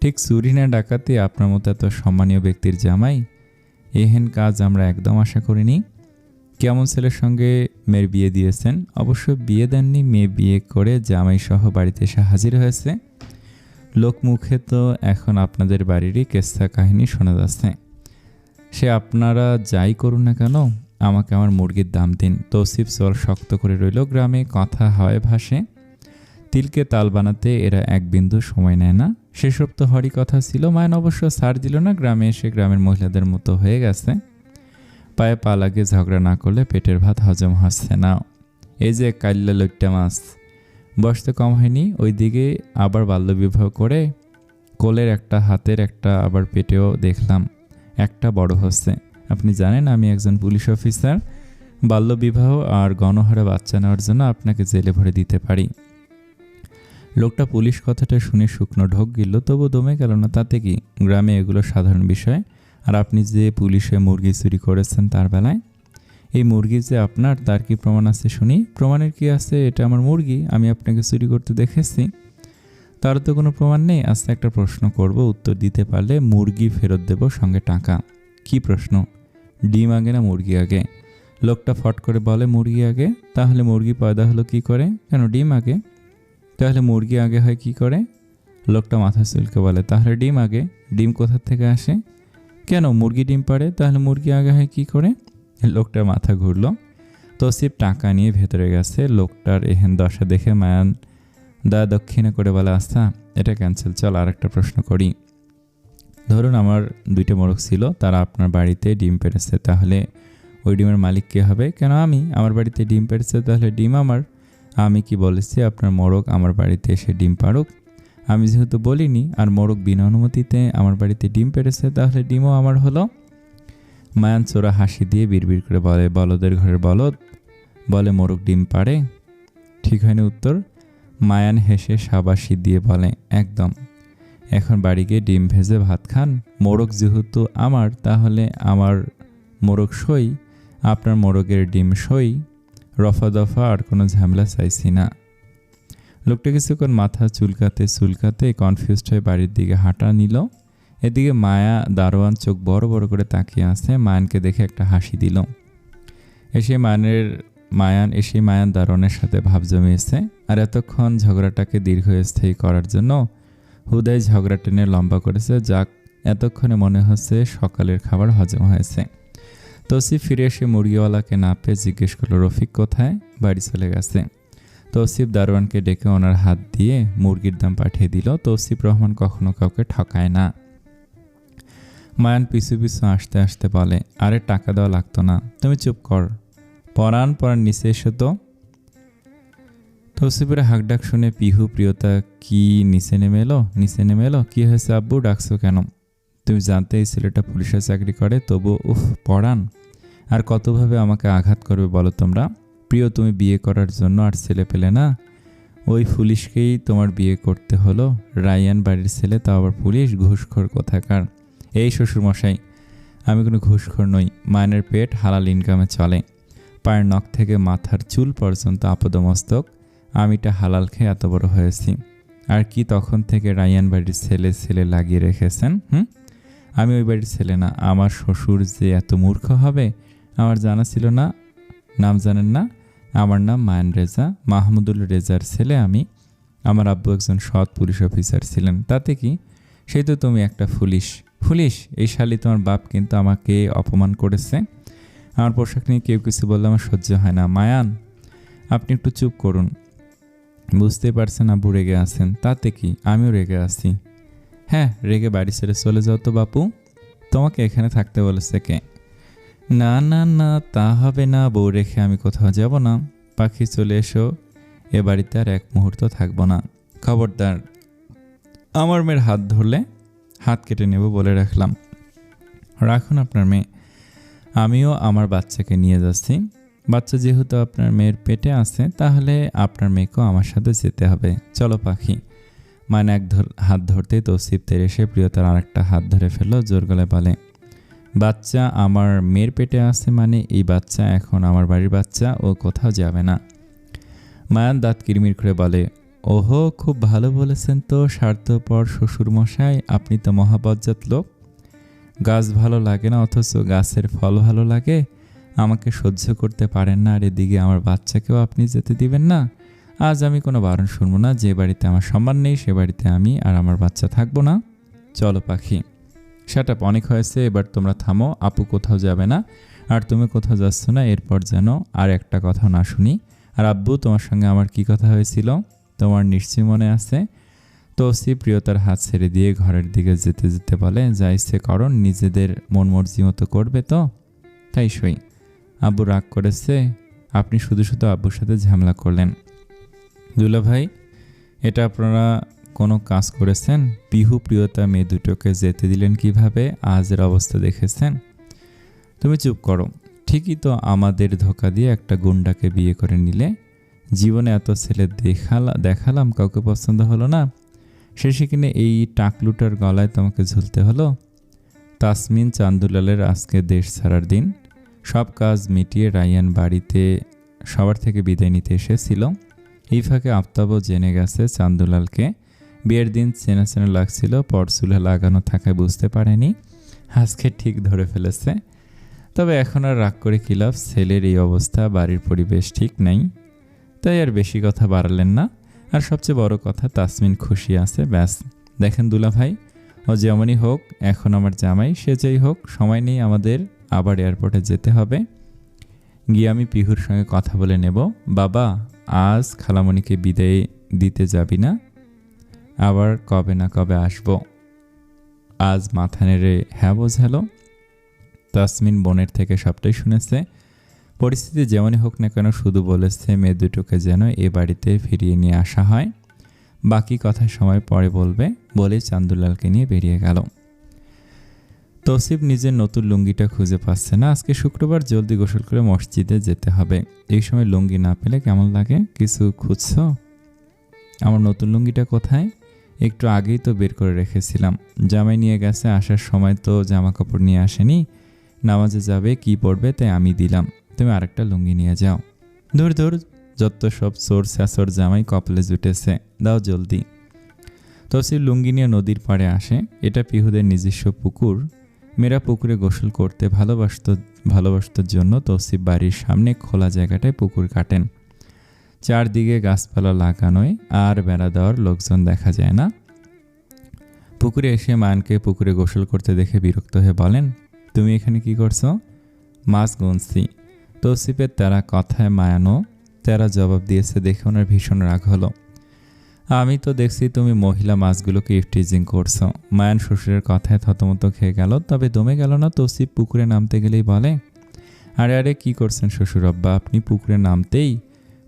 ঠিক চুরি না ডাকাতি, আপনার মতো এত সম্মানীয় ব্যক্তির জামাই এহেন কাজ আমরা একদম আশা করিনি। কেমন ছেলের সঙ্গে মেয়ের বিয়ে দিয়েছেন? অবশ্য বিয়ে দেননি, মেয়ে বিয়ে করে জামাই সহ বাড়িতে এসে হাজির হয়েছে। লোকমুখে তো এখন আপনাদের বাড়িরই কেচ্ছা কাহিনী শোনা যাচ্ছে। সে আপনারা যাই করুন না কেন, আমাকে আমার মুরগির দাম দিন। তৌসিফ চল শক্ত করে রইল। গ্রামে কথা হয় ভাসে, তিলকে তাল বানাতে এরা এক বিন্দু সময় নেয় না। সেসব তো হরই কথা ছিল। মায়ন অবশ্য ছাড় দিল না। গ্রামে এসে গ্রামের মহিলাদের মতো হয়ে গেছে। পায়ে পা লাগে, ঝগড়া না করলে পেটের ভাত হজম হচ্ছে না। এই যে কাল্লা লইট্টা মাছ, বয়স তো কম হয়নি। ওইদিকে আবার বাল্যবিবাহ করে কোলের একটা, হাতের একটা, আবার পেটেও দেখলাম একটা বড় হচ্ছে। আপনি জানেন আমি একজন পুলিশ অফিসার। বাল্যবিবাহ আর গণহারে বাচ্চা নেওয়ার জন্য আপনাকে জেলে ভরে দিতে পারি। লোকটা পুলিশ কথাটা শুনে শুকনো ঢোক গিলল, তবু দমে গেল না। তাতে কি, গ্রামে এগুলো সাধারণ বিষয়। আর আপনি যে পুলিশে মুরগি চুরি করেছেন তার বেলায়, এই মুরগি যে আপনার তার কি প্রমাণ আছে শুনি? প্রমাণের কি আছে? এটা আমার মুরগি, আমি আপনাকে চুরি করতে দেখেছি। তার তো কোনো প্রমাণ নেই। আজকে একটা প্রশ্ন করব, উত্তর দিতে পারলে মুরগি ফেরত দেব, সঙ্গে টাকা। কি প্রশ্ন? ডিম আগে না মুরগি আগে? লোকটা ফট করে বলে, মুরগি আগে। তাহলে মুরগি পয়দা হলো কি করে? কেন ডিম আগে? তাহলে মুরগি আগে হয় কি করে? লোকটা মাথা চুলকে বলে, তাহলে ডিম আগে। ডিম কোথা থেকে আসে? কেন মুরগি ডিম পাড়ে, তাহলে মুরগি আগে হয় কি করে? লোকটার মাথা ঘুরল। তৌসিফ টাকা নিয়ে ভেতরে গেছে। লোকটার এহেন দশা দেখে মায়ান দা দক্ষিণে করে বলে, আচ্ছা এটা ক্যান্সেল, চল আর একটা প্রশ্ন করি। ধরুন আমার 2টা মোরগ ছিল, তারা আপনার বাড়িতে ডিম পেড়েছে, তাহলে ওই ডিমের মালিক কে হবে? কেন আমি। আমার বাড়িতে ডিম পেড়েছে, তাহলে ডিম আমার। আমি কি বলেছি আপনার মোরগ আমার বাড়িতে এসে ডিম পাড়ুক? আমি যেহেতু বলিনি, আর মোরগ বিনা অনুমতিতে আমার বাড়িতে ডিম পেড়েছে, তাহলে ডিমও আমার হলো। মায়ান চোরা হাসি দিয়ে বিড়বিড় করে বলে, বলদের ঘরের বলদ বলে মোরগ ডিম পাড়ে? ঠিক হয়নি উত্তর। মায়ান হেসে শাবাশি দিয়ে বলে, একদম। এখন বাড়ি গিয়ে ডিম ভেজে ভাত খান। মোরগ যেহেতু আমার, তাহলে আমার মোরগ সই, আপনার মোরগের ডিম সই। রফা দফা আর কোনো ঝামেলা চাইছি না। লোকটা কিছুক্ষণ মাথা চুলকাতে চুলকাতে কনফিউজড হয়ে বাড়ির দিকে হাঁটা নিল। এদিকে মায়া দারোয়ান চোখ বড় বড় করে তাকিয়ে আছে। মায়ানকে দেখে একটা হাসি দিল। মায়ান এসে দারোয়ানের সাথে ভাব জমিয়েছে। আর এতক্ষণ ঝগড়াটাকে দীর্ঘস্থায়ী করার জন্য হুদাই ঝগড়া টেনে লম্বা করেছে। যাক, এতক্ষণে মনে হচ্ছে সকালের খাবার হজম হয়েছে। তৌসিফ ফিরে এসে মুরগিওয়ালাকে না পেয়ে জিজ্ঞেস করলো, রফিক কোথায়? বাড়ি চলে গেছে। তৌসিফ দারোয়ানকে ডেকে ওনার হাত দিয়ে মুরগির দাম পাঠিয়ে দিল। তৌসিফ রহমান কখনো কাউকে ঠকায় না। মায়ান পিছু পিছু আসতে আসতে বলে, আরে টাকা দেওয়া লাগতো না, তুমি চুপ কর। পরাণ নিচে এসো তো। তৌসিফের হাঁকডাক শুনে পিহু প্রিয়তা কি নিচে নেমে এলো। কি হয়েছে আব্বু, ডাকছো কেন? তুমি জানতে এই ছেলেটা পুলিশের চাকরি করে, তবু উফ পরাণ আর কতভাবে আমাকে আঘাত করবে বলো তোমরা? প্রিয়, তুমি বিয়ে করার জন্য আর ছেলে পেলে না, ওই পুলিশকেই তোমার বিয়ে করতে হলো। রায়ান বাড়ির ছেলে, তাও আবার পুলিশ, ঘুষখোর কোথাকার। এই শ্বশুরমশাই, আমি কোনো ঘুষখোর নই। মায়ের পেট হালাল ইনকামে চলে। পায়ের নখ থেকে মাথার চুল পর্যন্ত আপদমস্তক আমিটা হালাল খেয়ে এত বড় হয়েছি। আর কি তখন থেকে রায়ান বাড়ির ছেলে লাগিয়ে রেখেছেন? আমি ওই বাড়ির ছেলে না। আমার শ্বশুর যে এত মূর্খ হবে আমার জানা ছিল না। নাম জানেন না? আমার নাম মায়ান রেজা, মাহমুদুল রেজার ছেলে আমি। আমার আব্বু একজন সৎ পুলিশ অফিসার ছিলেন। তাতে কি, সেই তো তুমি একটা পুলিশ। এই শালি তোমার বাপ কিন্তু আমাকে অপমান করেছে। আমার পোশাক নিয়ে কেউ কিছু বললে আমার সহ্য হয় না। মায়ান, আপনি একটু চুপ করুন। বুঝতে পারছেন আব্বু রেগে আছেন। তাতে কি, আমিও রেগে আছি। হ্যাঁ, রেগে বাড়ি ছেড়ে চলে যাও তো বাপু। তোমাকে এখানে থাকতে বলেছে কে? না না না, তা হবে না। বউ রেখে আমি কোথাও যাব না। পাখি চলে এসো, এ বাড়িতে আর এক মুহূর্ত থাকবো না। খবরদার আমার মেয়ের হাত ধরলে হাত কেটে নেব বলে রাখলাম। রাখুন আপনার মেয়ে, আমিও আমার বাচ্চাকে নিয়ে যাচ্ছি। বাচ্চা যেহেতু আপনার মেয়ের পেটে আছে, তাহলে আপনার মেয়েকেও আমার সাথে যেতে হবে। চলো পাখি। মানে হাত ধরতেই তৌসিফ তেরে এসে প্রিয়তার আরেকটা হাত ধরে ফেললো। জোর গলায় বলে, বাচ্চা আমার মেয়ের পেটে আছে মানে এই বাচ্চা এখন আমার বাড়ির বাচ্চা, ও কোথাও যাবে না। মায়ান দাঁত কিরমির করে বলে, ওহো, খুব ভালো বলেছেন তো স্বার্থপর শ্বশুরমশাই, আপনি তো মহাবজ্জাত লোক। গাছ ভালো লাগে না অথচ গাছের ফল ভালো লাগে। আমাকে সহ্য করতে পারেন না, আর এদিকে আমার বাচ্চাকেও আপনি যেতে দিবেন না। আজ আমি কোনো বারণ শুনবো না। যে বাড়িতে আমার সম্মান নেই সে বাড়িতে আমি আর আমার বাচ্চা থাকবো না। চলো পাখি, সেটা অনেক হয়েছে, এবার তোমরা থামো। আপু কোথাও যাবে না, আর তুমি কোথাও যাচ্ছ না। এরপর যেন আর একটা কথা না শুনি। আর আব্বু, তোমার সঙ্গে আমার কি কথা হয়েছিল তোমার নিশ্চয়ই মনে আছে? তৌসিফ প্রিয়তার হাত ছেড়ে দিয়ে ঘরের দিকে যেতে যেতে বলে, যা ইচ্ছে করো, নিজেদের মন মর্জি মতো করবে তো? তাই সই। আব্বু রাগ করেছে? আপনি শুধু শুধু আব্বুর সাথে ঝামেলা করলেন। দুলা ভাই, এটা আপনারা কোনো কাজ করেছেন? পিহু প্রিয়তা মেয়ে দুটোকে যেতে দিলেন কিভাবে? আজের অবস্থা দেখেছেন? তুমি চুপ করো। ঠিকই তো, আমাদের ধোকা দিয়ে একটা গুন্ডাকে বিয়ে করে নিলে। জীবনে এত ছেলে দেখালাম, কাউকে পছন্দ হলো না। শেষে কিনে এই টাকলুটার গলায় তোমাকে ঝুলতে হলো। তাসমিন চান্দুলালের আজকে দেশ ছাড়ার দিন। সব কাজ মিটিয়ে রায়ান বাড়িতে সবার থেকে বিদায় নিতে এসেছিল। এই ফাঁকে আফতাবও জেনে গেছে চান্দুলালকে। বিয়ের দিন চেনা চেনা লাগছিল, পর চুলা লাগানো থাকায় বুঝতে পারেনি। আজকে ঠিক ধরে ফেলেছে। তবে এখন আর রাগ করে কি লাভ? ছেলের এই অবস্থা, বাড়ির পরিবেশ ঠিক নাই, তাই আর বেশি কথা বাড়ালেন না। আর সবচেয়ে বড় কথা, তাসমিন খুশি আছে, ব্যাস। দেখেন দুলা ভাই, ও যেমনই হোক এখন আমার জামাই, সে যেই হোক, সময় নেই আমাদের, আবার এয়ারপোর্টে যেতে হবে। গিয়ে আমি পিহুর সঙ্গে কথা বলে নেব। বাবা, আজ খালামণিকে বিদায় দিতে যাবি না? আবার কবে না কবে আসবো। আজ মাথা নেড়ে হ্যাঁ বোঝালো। তাসমিন বোনের থেকে সবটাই শুনেছে। পরিস্থিতি যেমনই হোক না কেন, শুধু বলেছে মেয়ে দুটোকে যেন এ বাড়িতে ফিরিয়ে নিয়ে আসা হয়। বাকি কথা সময় পরে বলবে বলে চান্দুলালকে নিয়ে বেরিয়ে গেল। তৌসিফ নিজের নতুন লুঙ্গিটা খুঁজে পাচ্ছে না। আজকে শুক্রবার, জলদি গোসল করে মসজিদে যেতে হবে। এই সময় লুঙ্গি না পেলে কেমন লাগে? কিছু খুঁজছ? আমার নতুন লুঙ্গিটা কোথায়? একটু আগেই তো বের করে রেখেছিলাম। জামাই নিয়ে গেছে, আসার সময় তো জামা কাপড় নিয়ে আসেনি। নামাজে যাবে, কি পরবে তাই আমি দিলাম। তুমি আরেকটা লুঙ্গি নিয়ে যাও। ধর ধর, যত সব চোর স্যাঁচোর জামাই কপালে জুটেছে, দাও জলদি। তৌসিফ লুঙ্গি নিয়ে নদীর পাড়ে আসে। এটা পিহুদের নিজস্ব পুকুর। মেয়েরা পুকুরে গোসল করতে ভালোবাসত জন্য তৌসিফ বাড়ির সামনে খোলা জায়গাটায় পুকুর কাটেন। চারদিকে গাছপালা লাগানোয় আর বেড়া দেওয়ার লোকজন দেখা যায় না। পুকুরে এসে মায়ানকে পুকুরে গোসল করতে দেখে বিরক্ত হয়ে বলেন, তুমি এখানে কি করছো? মাছ গুনছি। তৌসিফের তেরা কথায় মায়ানও তেরা জবাব দিয়েছে দেখে ওনার ভীষণ রাগ হলো। আমি তো দেখছি তুমি মহিলা মাছগুলোকে ইফটিজিং করছো। মায়ান শ্বশুরের কথায় থতমত খেয়ে গেল, তবে দমে গেল না। তৌসিফ পুকুরে নামতে গেলেই বলে, আরে আরে, কি করছেন শ্বশুর আব্বা? আপনি পুকুরে নামতেই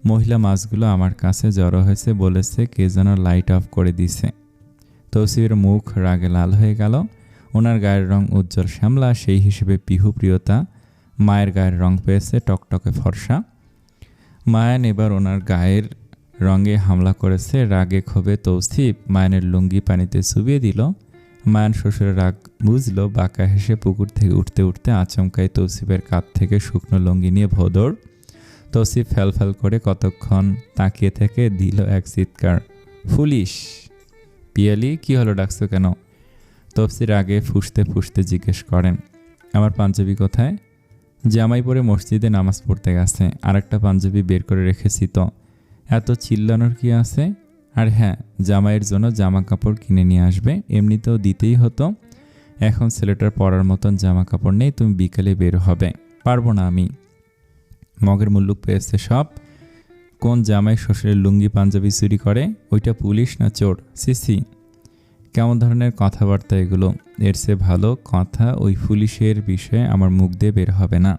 মহিলা মাছগুলো আমার কাছে জড়ো হয়েছে, বলেছে কে যেন লাইট অফ করে দিছে। তৌসিফের মুখ রাগে লাল হয়ে গেল। ওনার গায়ের রং উজ্জ্বল শ্যামলা, সেই হিসেবে পিহু প্রিয়তা মায়ের গায়ের রং পেয়েছে টকটকে ফর্সা। মায়ান এবার ওনার গায়ের রঙে হামলা করেছে। রাগে ক্ষোভে তৌসিফ মায়ানের লুঙ্গি পানিতে চুবিয়ে দিল। মায়ান শ্বশুরের রাগ বুঝলো, বাঁকা হেসে পুকুর থেকে উঠতে উঠতে আচমকাই তৌসিফের কাঁধ থেকে শুকনো লুঙ্গি নিয়ে ভোদর। তৌসিফ ফ্যালফ্যাল করে কতক্ষণ তাকিয়ে থেকে দিল এক চিৎকার, ফুলিশ! পিয়ালি, কি হলো, ডাকছো কেন? তৌসিফ আগে ফুঁসতে ফুঁসতে জিজ্ঞেস করেন, আমার পাঞ্জাবি কোথায়? জামাই পরে মসজিদে নামাজ পড়তে গেছে। আর একটা পাঞ্জাবি বের করে রেখেছি তো। এত চিল্লানোর কি আছে? আর হ্যাঁ, জামাইয়ের জন্য জামা কাপড় কিনে নিয়ে আসবে, এমনিতেও দিতেই হতো। এখন ছেলেটার পরার মতন জামা কাপড় নেই, তুমি বিকেলে বের হবে। পারবো না আমি। মগের মুল্লুক পেয়েছে সব। কোন জামাই শ্বশুরের লুঙ্গি পাঞ্জাবি চুরি করে? ওইটা পুলিশ না চোর? সিসি, কেমন ধরনের কথাবার্তা এগুলো? এর চেয়ে ভালো কথা ওই পুলিশের বিষয়ে আমার মুখ দিয়ে বের হবে না।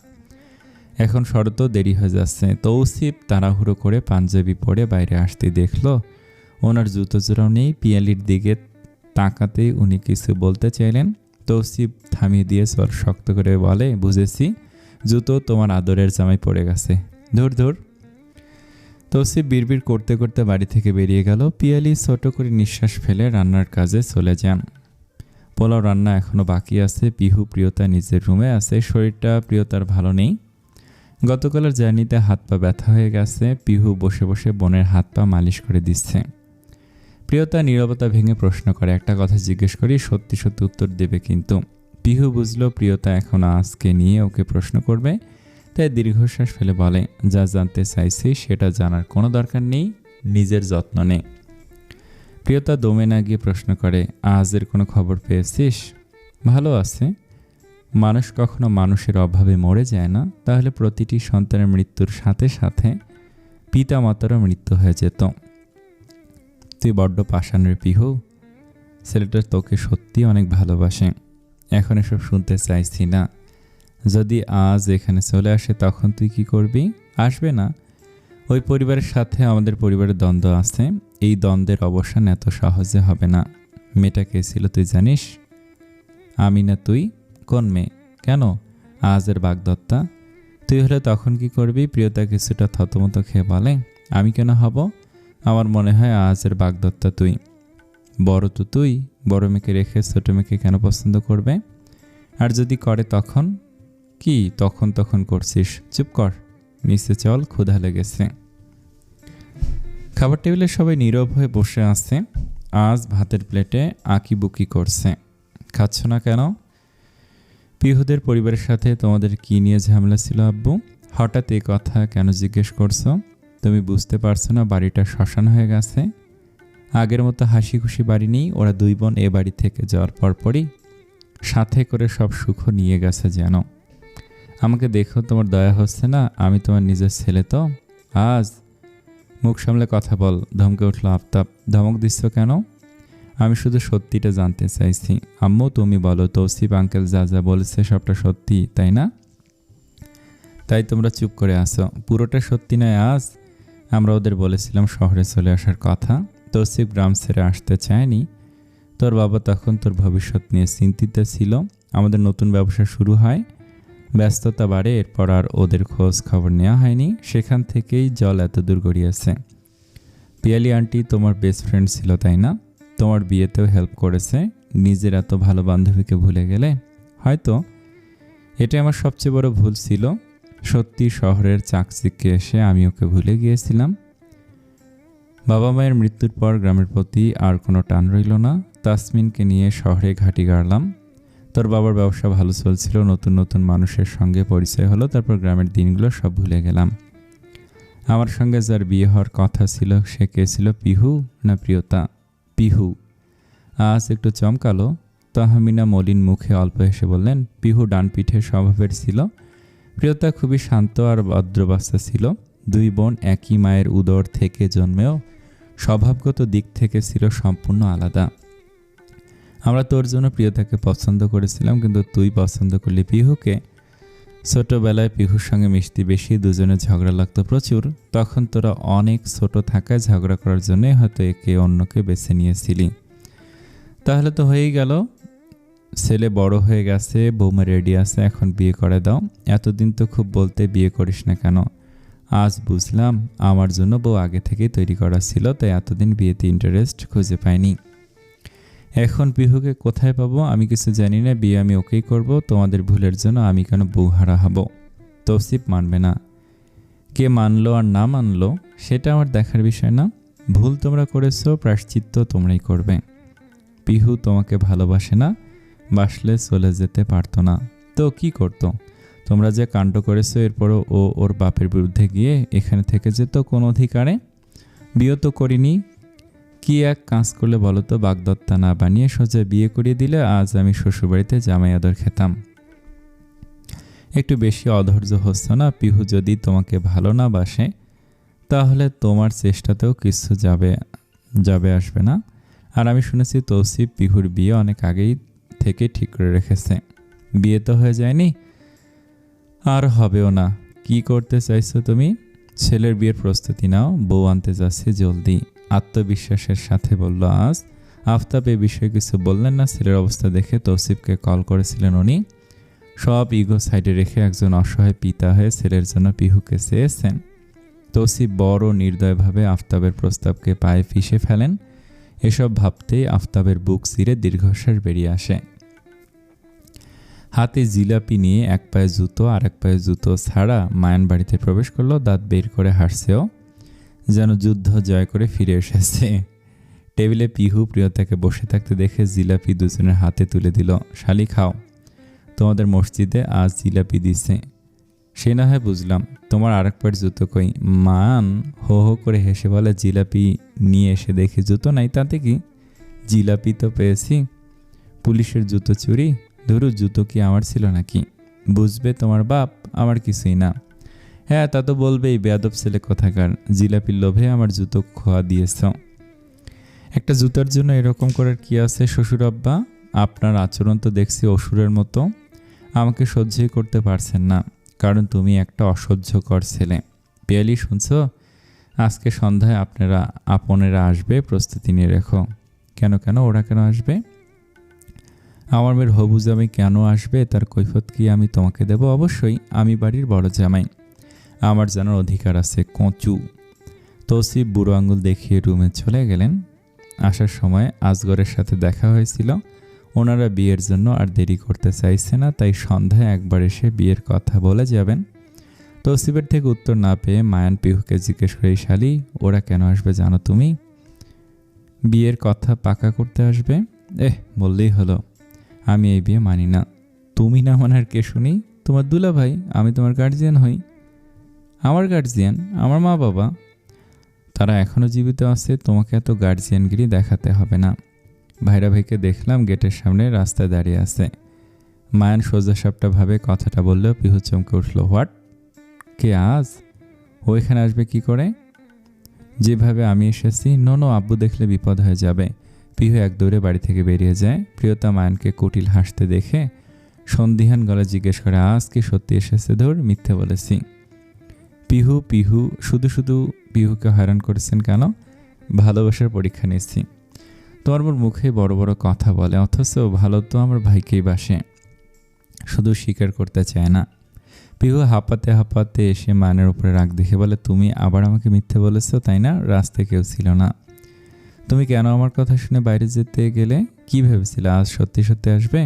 এখন শরত দেরি হয়ে যাচ্ছে। তৌসিফ তাড়াহুড়ো করে পাঞ্জাবি পরে বাইরে আসতে দেখলো ওনার জুতো জোড়াও নেই। পিয়ালির দিকে তাকাতেই উনি কিছু বলতে চাইলেন। তৌসিফ থামিয়ে দিয়ে স্বর শক্ত করে বলে, বুঝেছি, জুতো তোমার আদরের জামাই পড়ে গেছে। ধুর ধুর। তৌসিফ বিড়বিড় করতে করতে বাড়ি থেকে বেরিয়ে গেল। পিয়ালি ছোট করে নিঃশ্বাস ফেলে রান্নার কাজে চলে যান। পোলাও রান্না এখনও বাকি আছে। পিহু প্রিয়তা নিজের রুমে আছে। শরীরটা প্রিয়তার ভালো নেই। গতকালের জার্নিতে হাত পা ব্যথা হয়ে গেছে। পিহু বসে বসে বোনের হাত পা মালিশ করে দিচ্ছে। প্রিয়তা নীরবতা ভেঙে প্রশ্ন করে, একটা কথা জিজ্ঞেস করি, সত্যি সত্যি উত্তর দেবে কিন্তু। পিহু বুঝলো প্রিয়তা এখন আজকে নিয়ে ওকে প্রশ্ন করবে, তাই দীর্ঘশ্বাস ফেলে বলে, যা জানতে চাইছি সেটা জানার কোনো দরকার নেই, নিজের যত্ন নে। প্রিয়তা দমে না গিয়ে প্রশ্ন করে, আজের কোনো খবর পেয়েছিস? ভালো আছে। মানুষ কখনো মানুষের অভাবে মরে যায় না, তাহলে প্রতিটি সন্তানের মৃত্যুর সাথে সাথে পিতা মাতারও মৃত্যু হয়ে যেত। তুই বড্ড পাষাণ রে পিহু। ছেলেটা তোকে সত্যি অনেক ভালোবাসে। এখন এসব শুনতে চাইছি না। যদি আজ এখানে চলে আসে তখন তুই কি করবি? আসবে না। ওই পরিবারের সাথে আমাদের পরিবারের দ্বন্দ্ব আছে। এই দ্বন্দ্বের অবসান এত সহজে হবে না। মেয়েটা কে ছিল তুই জানিস? আমি না তুই? কোন মেয়ে? কেন? আজের বাগদত্তা। তুই হলে তখন কি করবি? প্রিয়তা কিছুটা থতমত খেয়ে বলে, আমি কেন হব? আমার মনে হয় আজের বাগদত্তা তুই। বড় তো তুই। বড় মেয়েকে রেখে ছোট মেয়েকে কেন পছন্দ করবে? আর যদি করে তখন কি? তখন করছিস। চুপ কর, নিচে চল, ক্ষুধা লেগেছে। খাবার টেবিলে সবাই নীরব হয়ে বসে আছে। আজ ভাতের প্লেটে আঁকিবুকি করছে। খাচ্ছ না কেন? পিহুদের পরিবারের সাথে তোমাদের কি নিয়ে ঝামেলা ছিল আব্বু? হঠাৎ এই কথা কেন জিজ্ঞেস করছো? তুমি বুঝতে পারছো না বাড়িটা শ্মশান হয়ে গেছে? আগের মতো হাসি খুশি বাড়ি নেই। ওরা দুই বোন এ বাড়ি থেকে যাওয়ার পরপরই সাথে করে সব সুখ নিয়ে গেছে যেন। আমাকে দেখো, তোমার দয়া হচ্ছে না? আমি তোমার নিজের ছেলে তো। আজ মুখ সামলে কথা বল, ধমকে উঠল আফতাব। ধমক দিচ্ছ কেন? আমি শুধু সত্যিটা জানতে চাইছি। আম্মু তুমি বলো, তৌসিফ আঙ্কেল যা যা বলেছে সবটা সত্যি তাই না? তাই তোমরা চুপ করে আসো। পুরোটা সত্যি নয়। আজ আমরা ওদের বলেছিলাম শহরে চলে আসার কথা। তৌসিফ গ্রাম ছেড়ে আসতে চায়নি। তোর বাবা তখন তোর ভবিষ্যৎ নিয়ে চিন্তিত ছিল। আমাদের নতুন ব্যবসা শুরু হয়, ব্যস্ততা বাড়ে, এরপর আর ওদের খোঁজ খবর নেওয়া হয়নি। সেখান থেকেই জল এত দূর গড়িয়েছে। পিয়ালি আন্টি তোমার বেস্ট ফ্রেন্ড ছিল তাই না? তোমার বিয়েতেও হেল্প করেছে। নিজের এত ভালো বান্ধবীকে ভুলে গেলে? হয়তো এটা আমার সবচেয়ে বড় ভুল ছিল। সত্যি শহরের চাকচিক্যে এসে আমি ওকে ভুলে গিয়েছিলাম। বাবা মায়ের মৃত্যুর পর গ্রামের প্রতি আর কোনো টান রইল না। তাসমিনকে নিয়ে শহরে ঘাঁটি গাড়লাম। তোর বাবার ব্যবসা ভালো চলছিল, নতুন নতুন মানুষের সঙ্গে পরিচয় হলো। তারপর গ্রামের দিনগুলো সব ভুলে গেলাম। আমার সঙ্গে যার বিয়ে হওয়ার কথা ছিল সে কে ছিল? পিহু না প্রিয়তা? পিহু। আজ একটু চমকালো। তাহমিনা মলিন মুখে অল্প হেসে বললেন, পিহু ডান পিঠে স্বভাবের ছিল। প্রিয়তা খুবই শান্ত আর ভদ্রবাচ্চা ছিল। দুই বোন একই মায়ের উদর থেকে জন্মেও স্বভাবগত দিক থেকে ছিল সম্পূর্ণ আলাদা। আমরা তোর জন্য প্রিয়তাকে পছন্দ করেছিলাম, কিন্তু তুই পছন্দ করলি পিহুকে। ছোটবেলায় পিহুর সঙ্গে মিশতি বেশি, দুজনে ঝগড়া লাগতো প্রচুর। তখন তোরা অনেক ছোট থাকায় ঝগড়া করার জন্য হয়তো একে অন্যকে বেছে নিয়েছিলি। তাহলে তো হয়েই গেল। ছেলে বড় হয়ে গেছে, বৌমা রেডি আছে, এখন বিয়ে করে দাও। এতদিন তো খুব বলতে বিয়ে করিস না কেন? আজ বুঝলাম আমার জন্য বউ আগে থেকেই তৈরি করা ছিল, তাই এতদিন বিয়েতে ইন্টারেস্ট খুঁজে পাইনি। এখন পিহুকে কোথায় পাবো? আমি কিছু জানি না। বিয়ে আমি ওকেই করব। তোমাদের ভুলের জন্য আমি কেন বউ হারা হব? তৌসিফ মানবে না। কে মানলো আর না মানলো সেটা আমার দেখার বিষয় না। ভুল তোমরা করেছো, প্রায়শ্চিত্ত তোমরাই করবে। পিহু তোমাকে ভালোবাসে না, বাসলে চলে যেতে পারতো না। তো কি করতো? তোমরা যে কাণ্ড করেছো, এরপরও ও ওর বাপের বিরুদ্ধে গিয়ে এখানে থেকে যেত কোন অধিকারে? বিয়ে তো করিনি। কি এক কাজ করলে বলো তো? বাগদত্তা না বানিয়ে সোজা বিয়ে করিয়ে দিলে আজ আমি শ্বশুরবাড়িতে জামাই আদর খেতাম। একটু বেশি অধৈর্য হচ্ছে না? পিহু যদি তোমাকে ভালো না বাসে তাহলে তোমার চেষ্টাতেও কিছু যাবে আসবে না। আর আমি শুনেছি তৌসিফ পিহুর বিয়ে অনেক আগেই থেকে ঠিক করে রেখেছে। বিয়ে তো হয়ে যায়নি, আর হবেও না। কি করতে চাইছো তুমি? ছেলের বিয়ের প্রস্তুতি নাও, বউ আনতে যাচ্ছি জলদি, আত্মবিশ্বাসের সাথে বলল আজ। আফতাব এ বিষয়ে কিছু বললেন না। ছেলের অবস্থা দেখে তৌসিফকে কল করেছিলেন উনি। সব ইগো সাইডে রেখে একজন অসহায় পিতা হয়ে ছেলের জন্য পিহুকে চেয়েছেন। তৌসিফ বড় নির্দয়ভাবে আফতাবের প্রস্তাবকে পায়ে ফিসে ফেলেন এসব ভাবতেই আফতাবের বুক চিরে দীর্ঘশ্বাস বেরিয়ে আসে। হাতে জিলাপি নিয়ে এক পায়ে জুতো আর এক পায়ে জুতো ছাড়া মায়ান বাড়িতে প্রবেশ করলো। দাঁত বের করে হাসছেও, যেন যুদ্ধ জয় করে ফিরে এসেছে। টেবিলে পিহু প্রিয়তাকে বসে থাকতে দেখে জিলাপি দুজনের হাতে তুলে দিল। শালি খাও, তোমাদের মসজিদে আজ জিলাপি দিছে। সে না হয় বুঝলাম, তোমার আরেক পায়ের জুতো কই? মান হো হো করে হেসে বলে, জিলাপি নিয়ে এসে দেখি জুতো নাই, তাতে কি? জিলাপি তো পেয়েছি। পুলিশের জুতো চুরি? ধরু, জুতো কি আমার ছিল নাকি? বুঝবে তোমার বাপ, আমার কিছুই না। হ্যাঁ, তা তো বলবেই, বেয়াদব ছেলে কোথাকার। জিলাপির লোভে আমার জুতো খোয়া দিয়েছ। একটা জুতার জন্য এরকম করার কি আছে শ্বশুর আব্বা? আপনার আচরণ তো দেখছি অসুরের মতো। আমাকে সহ্যই করতে পারছেন না, কারণ তুমি একটা অসহ্যকর ছেলে। পিয়ালি, শুনছো? আজকে সন্ধ্যায় আপনেরা আসবে, প্রস্তুতি নিয়ে রেখো। কেন কেন? ওরা কেন আসবে? আমার মেয়ের হবু জামাই কেন আসবে তার কৈফিয়ত কি আমি তোমাকে দেব? অবশ্যই, আমি বাড়ির বড় জামাই, আমার জানার অধিকার আছে। কচু। তৌসিফ বুড়ো আঙুল দেখিয়ে রুমে চলে গেলেন। আসার সময় আজগরের সাথে দেখা হয়েছিল। ওনারা বিয়ের জন্য আর দেরি করতে চাইছে না, তাই সন্ধ্যায় একবার এসে বিয়ের কথা বলে যাবেন। তৌসিফের থেকে উত্তর না পেয়ে মায়ান পিহুকে জিজ্ঞেস করে, শালি ওরা কেন আসবে জানো তুমি? বিয়ের কথা পাকা করতে আসবে। বললেই হলো। আমি এই বিয়ে মানি না। তুমি না মানার কে শুনি? তোমার দুলা ভাই, আমি তোমার গার্জিয়ান হই। আমার গার্জিয়ান? আমার মা বাবা। তারা এখনও জীবিত আছে, তোমাকে এত গার্জিয়ানগিরি দেখাতে হবে না। ভাইরা ভাইকে দেখলাম গেটের সামনে রাস্তায় দাঁড়িয়ে আছে। মায়ান সোজাসাপটাভাবে কথাটা বললেও পিহু চমকে উঠল। হোয়াট? কে আজ? ও এখানে আসবে কি করে? যেভাবে আমি এসেছি। নো, আব্বু দেখলে বিপদ হয়ে যাবে। পিহু এক দৌড়ে বাড়ি থেকে বেরিয়ে যায়। প্রিয়তা মায়ানকে কুটিল হাসতে দেখে সন্দিহান গলা জিজ্ঞেস করে, আজ কি সত্যি এসেছে? ধর, মিথ্যে বলেছি। পিহু শুধু শুধু পিহুকে হয়রান করেছেন কেন? ভালোবাসার পরীক্ষা নিচ্ছি। তোমার মুখে বড় বড় কথা বলে, অথচ ভালো তো আমার ভাইকেই বাসে, শুধু স্বীকার করতে চায় না। পিহু হাঁপাতে হাঁপাতে এসে মায়ানের উপরে রাগ দেখে বলে, তুমি আবার আমাকে মিথ্যে বলেছো, তাই না? রাস্তায় কেউ ছিল না। তুমি কেন আমার কথা শুনে বাইরে যেতে গেলে? কি ভেবেছিলে আজ সত্যি সত্যি আসবে?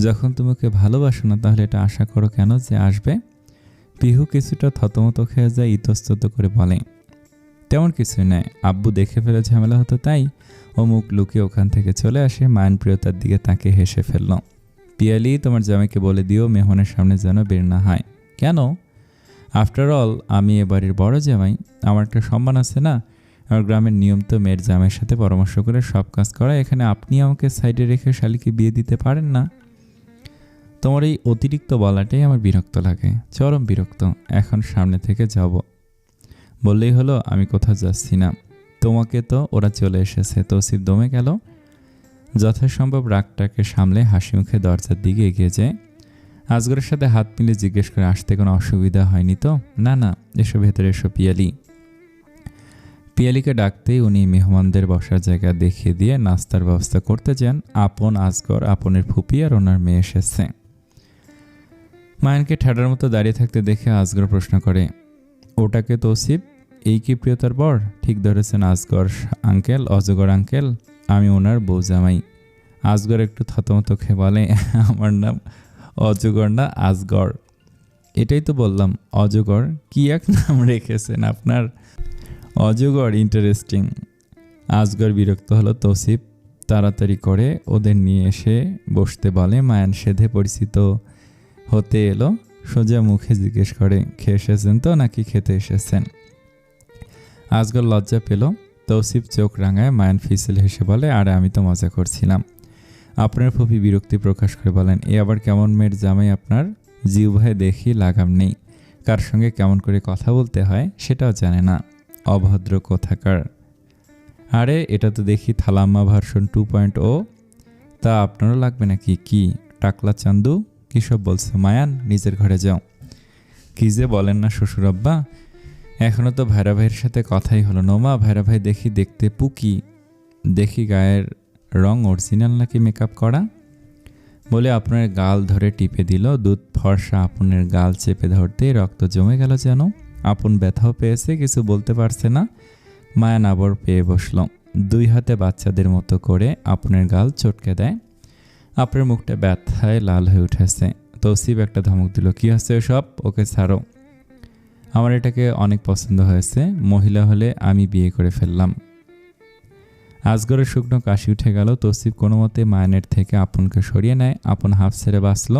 যখন তুমি ওকে ভালোবাসো না, তাহলে এটা আশা করো কেন যে আসবে? পিহু কিছুটা থতমত খেয়ে যায়, ইতস্তত করে বলে, তেমন কিছুই নয়, আব্বু দেখে ফেলে ঝামেলা হতো তাই। ও মুখ লুকিয়ে ওখান থেকে চলে আসে। মায়ান প্রিয়তার দিকে তাকে হেসে ফেলল। পিয়ালি, তোমার জামাইকে বলে দিও মেহমানের সামনে যেন বের না হয়। কেন? আফটার অল আমি এ বাড়ির বড় জামাই, আমার একটা সম্মান আছে না? আমার গ্রামের নিয়ম তো মেয়ের জামাইয়ের সাথে পরামর্শ করে সব কাজ করা। এখানে আপনি আমাকে সাইডে রেখে শালিকে বিয়ে দিতে পারেন না? তোমার এই অতিরিক্ত বলাটাই আমার বিরক্ত লাগে, চরম বিরক্ত। এখন সামনে থেকে যাব বললেই হলো। আমি কোথাও যাচ্ছি না। তোমাকে তো ওরা চলে এসেছে। তৌসিফ দমে গেল। যথাসম্ভব রাগটাকে সামলে হাসি মুখে দরজার দিকে এগিয়ে যায়। আজগরের সাথে হাত মিলে জিজ্ঞেস করে, আসতে কোনো অসুবিধা হয়নি তো? না, এসো ভেতরে এসো। পিয়ালিকে ডাকতেই উনি মেহমানদের বসার জায়গা দেখিয়ে দিয়ে নাস্তার ব্যবস্থা করতে যান। আজগর, আপনের ফুপি আর ওনার মেয়ে এসেছে। মায়ানকে ঠাডার মতো দাঁড়িয়ে থাকতে দেখে আজগর প্রশ্ন করে, ওটাকে তৌসিফ? এই কি প্রিয়তার বর? ঠিক ধরেছেন আজগর আঙ্কেল, অজগর আঙ্কেল। আমি ওনার বউ জামাই। আজগর একটু থতমত খেয়ে বলে, আমার নাম অজগর না, আজগর। এটাই তো বললাম, অজগর। কি এক নাম রেখেছেন আপনার, অজগর। ইন্টারেস্টিং। আজগর বিরক্ত হলো। তৌসিফ তাড়াতাড়ি করে ওদের নিয়ে এসে বসতে বলে। মায়ান সেধে পরিচিত হতে এলো। সোজা মুখে জিজ্ঞেস করে, খেয়ে এসেছেন তো নাকি খেতে এসেছেন? আজগর লজ্জা পেল। তৌসিফ চোখ রাঙায়। মায়ান ফিসেল হেসে বলে, আরে আমি তো মজা করছিলাম। আপনার ফুফি বিরক্তি প্রকাশ করে বলেন, এ আবার কেমন মেয়ের জামাই আপনার? জিহ্বায় দেখি লাগাম নেই, কার সঙ্গে কেমন করে কথা বলতে হয় সেটাও জানে না, অভদ্র কোথাকার। আরে এটা তো দেখি থালাম্মা ভার্সন 2.0। তা আপনারও লাগবে নাকি? কি টাকলা চান্দু, কী সব বলছে? মায়ান, নিজের ঘরে যাও। কি যে বলেন না শ্বশুর আব্বা, এখনও তো ভাইরা ভাইয়ের সাথে কথাই হলো না। মা, ভাইরা ভাই দেখি দেখতে পুকি, দেখি গায়ের রং অরিজিনাল নাকি মেকআপ করা। বলে আপনার গাল ধরে টিপে দিল। দুধ ফর্সা আপনের গাল চেপে ধরতেই রক্ত জমে গেল যেন। আপন ব্যথাও পেয়েছে, কিছু বলতে পারছে না। মায়ান আবার পেয়ে বসল। দুই হাতে বাচ্চাদের মতো করে আপনার গাল চটকে দেয়। আপনার মুখটা ব্যথায় লাল হয়ে উঠেছে। তৌসিফ একটা ধমক দিল, কি হচ্ছে সব, ওকে ছাড়ো। আমার এটাকে অনেক পছন্দ হয়েছে, মহিলা হলে আমি বিয়ে করে ফেললাম। আজগরের শুকনো কাশি উঠে গেল। তৌসিফ কোনো মতে মায়ানের থেকে আপনকে সরিয়ে নেয়, আপন হাফ ছেড়ে বাঁচল।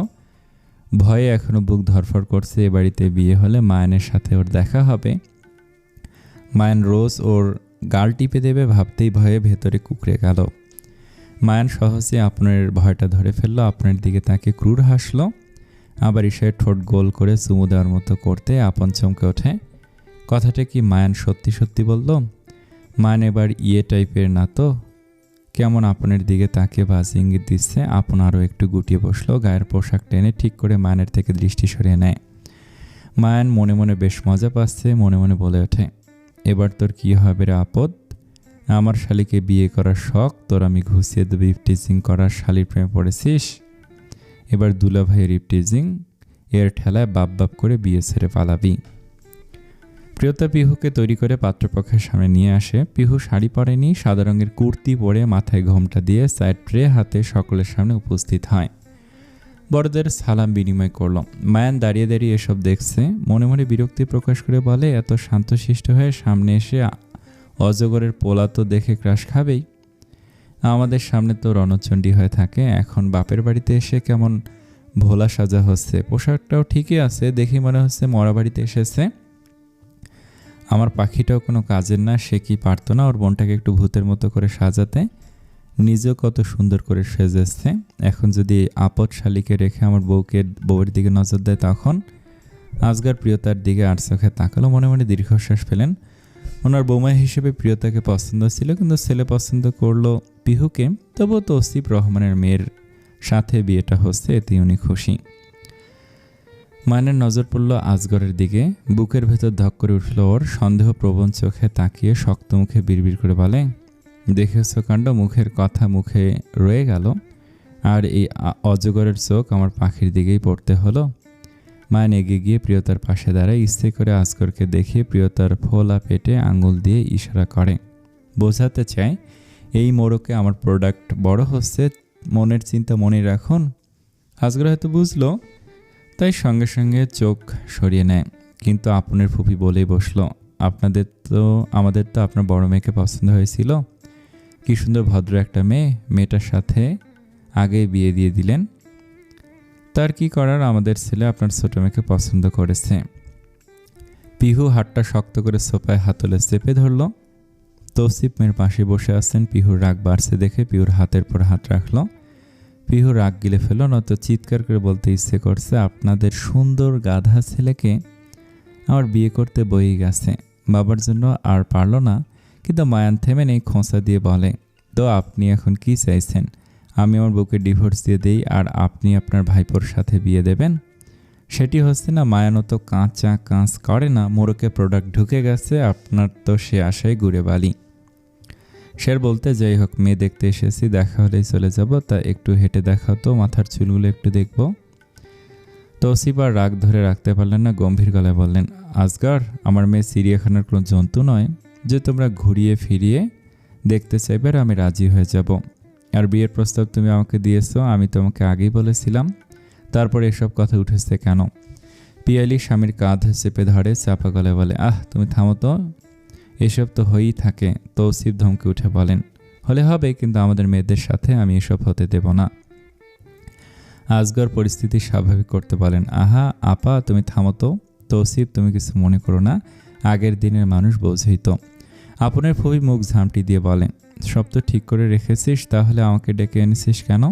ভয়ে এখনো বুক ধরফর করছে, এ বাড়িতে বিয়ে হলে মায়ানের সাথে ওর দেখা হবে। মায়ান রোজ ওর গাল টিপে দেবে ভাবতেই ভয়ে ভেতরে কুকড়ে গেল। মায়ান সহজে আপনার ভয়টা ধরে ফেলল, আপনার দিকে তাকে ক্রূর হাসল, আবার ঈশায় ঠোঁট গোল করে চুমু দেওয়ার মতো করতে আপন চমকে ওঠে। কথাটা কি মায়ান সত্যি সত্যি বলল? মায়ান এবার ইয়ে টাইপের না তো? কেমন আপনার দিকে তাকে বাজে ইঙ্গিত দিচ্ছে। আপন আরও একটু গুটিয়ে বসলো, গায়ের পোশাক টেনে ঠিক করে মায়ানের থেকে দৃষ্টি সরিয়ে নেয়। মায়ান মনে মনে বেশ মজা পাচ্ছে, মনে মনে বলে ওঠে, এবার তোর কি হবে রে আপদ? আমার শালিকে বিয়ে করার শখ তোর আমি ঘুষিয়ে দেবো, ইফটিজিং করার শালির প্রেমে পড়েছিস। এবার দুলা ভাইয়ের ইফটিজিং এর ঠেলায় বাপ বাপ করে বিয়ে ছেড়ে পালাবি। প্রিয়তা পিহুকে তৈরি করে পাত্রপক্ষের সামনে নিয়ে আসে। পিহু শাড়ি পরেনি, সাদা রঙের কুর্তি পরে মাথায় ঘোমটা দিয়ে সাইড ট্রে হাতে সকলের সামনে উপস্থিত হয়। বড়দের সালাম বিনিময় করল। মায়ান দাঁড়িয়ে দাঁড়িয়ে এসব দেখছে, মনে মনে বিরক্তি প্রকাশ করে বলে, এত শান্তশিষ্ট হয়ে সামনে এসে অজগরের পোলা তো দেখে ক্রাশ খাবেই। আমাদের সামনে তো রণচণ্ডী হয়ে থাকে, এখন বাপের বাড়িতে এসে কেমন ভোলা সাজা হচ্ছে। পোশাকটাও ঠিকই আছে, দেখে মনে হচ্ছে মরা বাড়িতে এসেছে। আমার পাখিটাও কোনো কাজের না, সে কি পারতো না ওর বোনটাকে একটু ভূতের মতো করে সাজাতে? নিজেও কত সুন্দর করে সেজেছে। এখন যদি আপদ শালিকে রেখে আমার বউয়ের দিকে নজর দেয়, তখন আজগার প্রিয়তার দিকে আর চোখে তাকালো, মনে মনে দীর্ঘশ্বাস ফেলেন। ওনার বৌমা হিসেবে প্রিয়তাকে পছন্দ ছিল, কিন্তু ছেলে পছন্দ করলো পিহুকে। তবুও তৌসিফ রহমানের মেয়ের সাথে বিয়েটা হচ্ছে, এতে উনি খুশি। মায়ানের নজর পড়ল আজগরের দিকে, বুকের ভেতর ধক করে উঠল ওর। সন্দেহপ্রবণ চোখে তাকিয়ে শক্ত মুখে বিড়বিড় করে বলে, দেখেছ কাণ্ড, মুখের কথা মুখে রয়ে গেল, আর এই অজগরের চোখ আমার পাখির দিকেই পড়তে হলো। মায়ান এগিয়ে গিয়ে প্রিয়তার পাশে দাঁড়ায়, ইচ্ছে করে আজগরকে দেখিয়ে প্রিয়তার ফোলা পেটে আঙুল দিয়ে ইশারা করে, বোঝাতে চায় এই মোড়কে আমার প্রোডাক্ট বড় হচ্ছে, মনের চিন্তা মনে রাখুন। আজগর হয়তো বুঝলো, তাই সঙ্গে সঙ্গে চোখ সরিয়ে নেয়। কিন্তু আপনার ফুপি বলেই বসলো, আমাদের তো আপনার বড় মেয়েকে পছন্দ হয়েছিল, কি সুন্দর ভদ্র একটা মেয়ে, মেয়েটার সাথে আগে বিয়ে দিয়ে দিলেন। তার কি করার, আমাদের ছেলে আপনার ছোট মেয়েকে পছন্দ করেছে। পিহু হাতটা শক্ত করে সোফায় হাতলে চেপে ধরল। তৌসিফ মেয়ের পাশে বসে আছেন। পিহুর রাগ বাড়ছে দেখে পিহুর হাতের পর হাত রাখলো। পিহু রাগ গিলে ফেলল, নয়তো চিৎকার করে বলতে ইচ্ছে করছে, আপনাদের সুন্দর গাধা ছেলেকে আমার বিয়ে করতে বই গেছে। বাবার জন্য আর পারল না, কিন্তু মায়ান থেমে নেই, খোঁচা দিয়ে বলে, তো আপনি এখন কি চাইছেন? আমি আমার বউকে ডিভোর্স দিয়ে দেই আর আপনি আপনার ভাইপোর সাথে বিয়ে দেবেন? সেটি হচ্ছে না। মায়ানও তো কাঁচ করে না, মোড়কে প্রোডাক্ট ঢুকে গেছে, আপনার তো সে আশায় ঘুরে বালি। শের বলতে, যাই হোক, মেয়ে দেখতে এসেছি, দেখা হলেই চলে যাব, তা একটু হেঁটে দেখাও তো, মাথার চুলগুলো একটু দেখব। তৌসিফ আর রাগ ধরে রাখতে পারলেন না, গম্ভীর গলায় বললেন, আজগর, আমার মেয়ে চিড়িয়াখানার কোনো জন্তু নয় যে তোমরা ঘুরিয়ে ফিরিয়ে দেখতে চাইবে আর আমি রাজি হয়ে যাব। আর বিয়ের প্রস্তাব তুমি আমাকে দিয়েছো, আমি তোমাকে আগেই বলেছিলাম, তারপর এসব কথা উঠেছে কেন? পিয়ালি স্বামীর কাঁধ চেপে ধরে, চাপা গলায় বলে, তুমি থামো তো, এসব তো হয়েই থাকে। তৌসিফ ধমকে উঠে বলেন, হলে হবে, কিন্তু আমাদের মেয়েদের সাথে আমি এসব হতে দেব না। আজগর পরিস্থিতি স্বাভাবিক করতে বলেন, আহা আপা, তুমি থামো তো। তৌসিফ, তুমি কিছু মনে করো না, আগের দিনের মানুষ বোঝেই তো। আপনার ফুবি মুখ ঝামটি দিয়ে বলেন, সব তো ঠিক করে রেখেছিস, তাহলে আমাকে ডেকে এনেছিস কেন?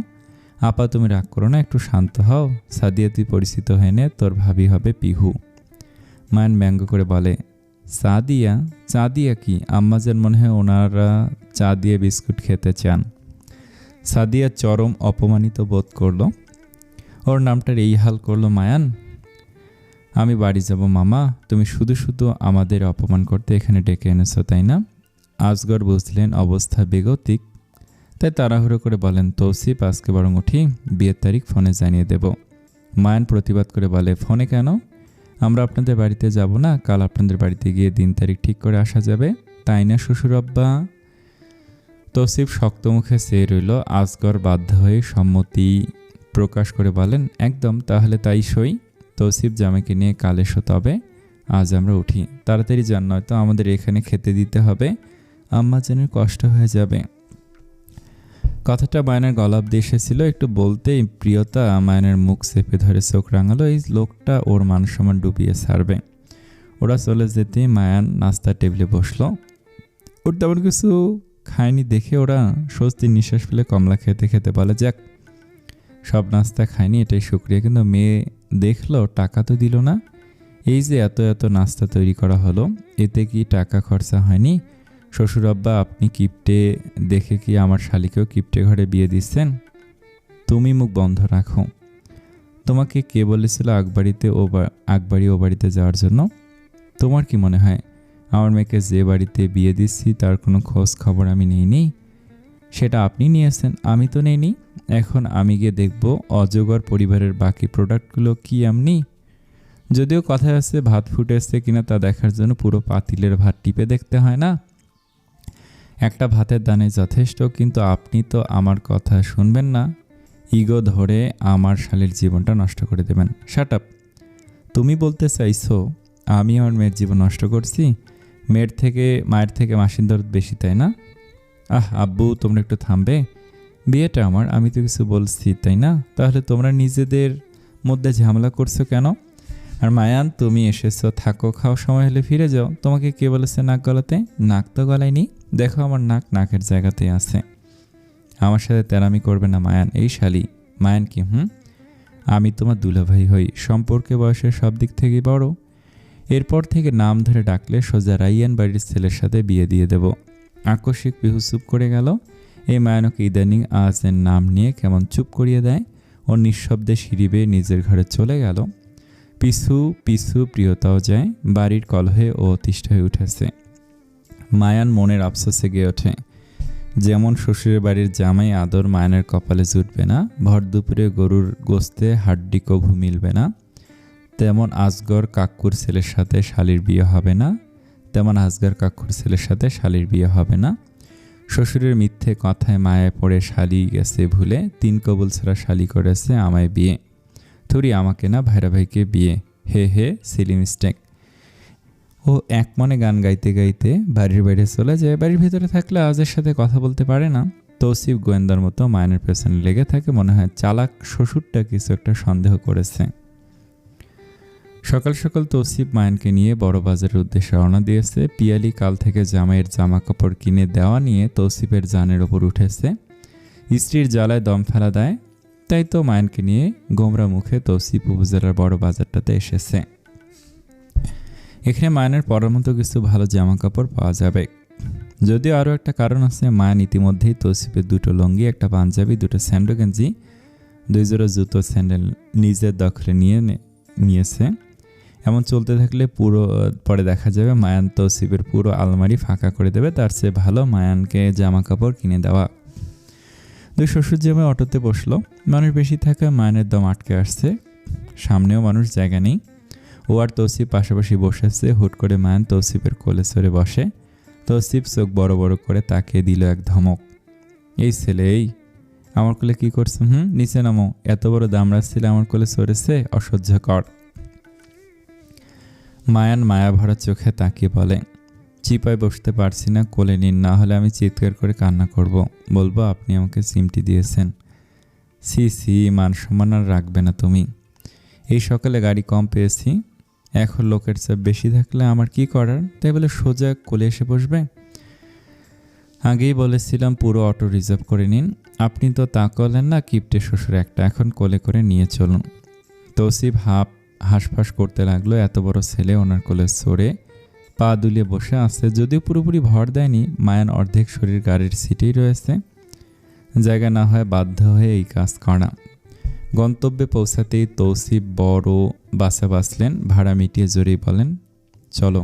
আপা, তুমি রাগ করো না, একটু শান্ত হও। সাদিয়া, তুই পরিচিত হয়ে নে, তোর ভাবি হবে পিহু। মায়ান ব্যঙ্গ করে বলে, চাঁদিয়া কি? আম্মাজান মনে হয় ওনারা চা দিয়ে বিস্কুট খেতে চান। সাদিয়া চরম অপমানিত বোধ করলো, ওর নামটার এই হাল করলো মায়ান। আমি বাড়ি যাব মামা, তুমি শুধু শুধু আমাদের অপমান করতে এখানে ডেকে এনেছো, তাই না? আজগর বুঝলেন অবস্থা বেগতিক, তাই তাড়াহুড়ো করে বলেন, তৌসিফ, আজকে বরং উঠি, বিয়ের তারিখ ফোনে জানিয়ে দেব। মায়ান প্রতিবাদ করে বলে, ফোনে কেন? আমরা আপনাদের বাড়িতে যাব না? কাল আপনাদের বাড়িতে গিয়ে দিন তারিখ ঠিক করে আসা যাবে, তাই না শ্বশুর আব্বা? তৌসিফ শক্ত মুখে চেয়ে রইল। আজগর বাধ্য হয়ে সম্মতি প্রকাশ করে বলেন, একদম, তাহলে তাই সই। তৌসিফ জামাইকে নিয়ে কাল এসো, তবে আজ আমরা উঠি। তাড়াতাড়ি যান, নয়তো আমাদের এখানে খেতে দিতে হবে, আম্মাজানের কষ্ট হয়ে যাবে। কথাটা মায়নের গলা অব্দি এসেছিল। একটু বলতেই প্রিয়তা মায়নের মুখ চেপে ধরে চোখ রাঙালো। এই লোকটা ওর মান সম্মান ডুবিয়ে ছাড়বে। ওরা চলে যেতে মায়ান নাস্তার টেবিলে বসলো। ওর তেমন কিছু খায়নি দেখে ওরা স্বস্তির নিঃশ্বাস ফেলে কমলা খেতে খেতে বলে, যাক, সব নাস্তা খায়নি, এটাই শুক্রিয়া। কিন্তু মেয়ে দেখলো, টাকা তো দিল না। এই যে এত এত নাস্তা তৈরি করা হলো, এতে কি টাকা খরচা হয়নি? শ্বশুর আব্বা, আপনি কিপ্টে দেখে কি আমার শালিকেও কিপ্টে ঘরে বিয়ে দিচ্ছেন? তুমি মুখ বন্ধ রাখো। তোমাকে কে বলেছিল আকবাড়ি ও বাড়িতে যাওয়ার জন্য? তোমার কি মনে হয় আমার মেয়েকে যে বাড়িতে বিয়ে দিচ্ছি তার কোনো খোঁজ খবর আমি নেইনি? সেটা আপনি নিয়েছেন, আমি তো নেইনি। এখন আমি গিয়ে দেখব অজগর পরিবারের বাকি প্রোডাক্টগুলো কি এমনি। যদিও কথায় আছে ভাত ফুটে এসছে কিনা তা দেখার জন্য পুরো পাতিলের ভাত টিপে দেখতে হয় না, একটা ভাতের দানে যথেষ্ট। কিন্তু আপনি তো আমার কথা শুনবেন না, ইগো ধরে আমার শালীর জীবনটা নষ্ট করে দেবেন। Shut up. তুমি বলতে চাইছো আমি আমার মেয়ের জীবন নষ্ট করছি? মায়ের থেকে মাসির দরদ বেশি, তাই না? আব্বু, তোমরা একটু থামবে? বিয়েটা আমার, আমি তো কিছু বলছি, তাই না? তাহলে তোমরা নিজেদের মধ্যে ঝামেলা করছো কেন? আর মায়ান, তুমি এসেছো, থাকো, খাও, সময় হলে ফিরে যাও। তোমাকে কে বলেছে নাক গলাতে? নাক তো গলায়নি, দেখো আমার নাকের জায়গাতেই আছে। আমার সাথে তেরামি করবে না মায়ান। এই শালি মায়ান কি? আমি তোমার দুলাভাই হই, সম্পর্কে বয়সের সব দিক থেকেই বড়। এরপর থেকে নাম ধরে ডাকলে সোজা রাইয়ান বাড়ির ছেলের সাথে বিয়ে দিয়ে দেব। আকস্মিক পিহু চুপ করে গেল। এই মায়ানকে ইদানিং আজের নাম নিয়ে কেমন চুপ করিয়ে দেয়। ও নিঃশব্দে সিঁড়ি বেয়ে নিজের ঘরে চলে গেল। পিছু পিছু প্রিয়তাও যায়। বাড়ির কলহে ও অতিষ্ঠ হয়ে উঠেছে। মায়ান মনের আফসোসে গিয়ে ওঠে, যেমন শ্বশুরের বাড়ির জামাই আদর মায়ানের কপালে জুটবে না, ভর দুপুরে গরুর গোস্তে হাড্ডি কভু মিলবে না, তেমন আজগর কাকুর ছেলের সাথে শালির বিয়ে হবে না, শ্বশুরের মিথ্যে কথায় মায়ায় পড়ে শালি গেছে ভুলে, 3 কবুল ছাড়া শালি করেছে আমায় বিয়ে। থুরি আমাকে না, ভাইরা ভাইকে বিয়ে। হে হে, সিলি মিস্টেক। ও এক মনে গান গাইতে গাইতে বাড়ির বাইরে চলে যায়। বাড়ির ভিতরে থাকলে আজের সাথে কথা বলতে পারে না। তৌসিফ গোয়েন্দার মতো মায়ানের পেছনে লেগে থাকে। মনে হয় চালাক শ্বশুরটা কিছু একটা সন্দেহ করেছে। সকাল সকাল তৌসিফ মায়ানকে নিয়ে বড় বাজারের উদ্দেশ্যে রওনা দিয়েছে। পিয়ালি কাল থেকে জামাইয়ের জামা কাপড় কিনে দেওয়া নিয়ে তৌসিফের জানের ওপর উঠেছে। স্ত্রীর জ্বালায় দম ফেলা দেয়। তাই তো মায়ানকে নিয়ে গোমরা মুখে তৌসিফ উপজেলার বড় বাজারটাতে এসেছে। এখানে মায়ানের পরার মতো কিছু ভালো জামা কাপড় পাওয়া যাবে। যদিও আরও একটা কারণ আছে, মায়ান ইতিমধ্যেই তৌসিফের 2টো লুঙ্গি, একটা পাঞ্জাবি, 2টো স্যান্ডো গেঞ্জি, 2 জোড়া জুতো স্যান্ডেল নিজের দখলে নিয়েছে। এমন চলতে থাকলে পরে দেখা যাবে মায়ান তৌসিফের পুরো আলমারি ফাঁকা করে দেবে। তার চেয়ে ভালো মায়ানকে জামা কাপড় কিনে দেওয়া। 2 শ্বশুর জামাই অটোতে বসলো। মানুষ বেশি থাকায় মায়ানের দম আটকে আসছে। সামনেও মানুষ, জায়গা নেই। ও আর তৌসিফ পাশাপাশি বসেছে। হুট করে মায়ান তৌসিফের কোলে সরে বসে। তৌসিফ চোখ বড় বড় করে তাকিয়ে দিল এক ধমক। এই ছেলে, এই আমার কোলে কি করছো? নিচে নামো। এত বড় দামড়া ছেলে আমার কোলে সরেছে, অসহ্য কর। মায়ান মায়া ভরা চোখে তাকিয়ে বলে, চিপায় বসতে পারছি না, কোলে নিন, না হলে আমি চিৎকার করে কান্না করব, বলবো আপনি আমাকে চিমটি দিয়েছেন। সি, মান সম্মান আর রাখবে না তুমি। এই সকালে গাড়ি কম পেয়েছি, এখন লোকের চাপ বেশি থাকলে আমার কি করার? তাই বলে সোজা কোলে এসে বসবে? আগেই বলেছিলাম পুরো অটো রিজার্ভ করে নিন। আপনি তো তা করলেন না, কিপ্টে শ্বশুর একটা। এখন কোলে করে নিয়ে চলুন। তৌসিফ হাঁসফাঁস করতে লাগলো। এত বড় ছেলে ওনার কোলে সরে পা দুলিয়ে বসে আছে। যদিও পুরোপুরি ভর দেয়নি, মায়ান অর্ধেক শরীর গাড়ির সিটেই রয়েছে। জায়গা না হয় বাধ্য হয়ে এই কাজ করা। গন্তব্যে পৌঁছাতেই তৌসিফ বড় বাসা বাসলেন। ভাড়া মিটিয়ে জোরেই বলেন, চলো।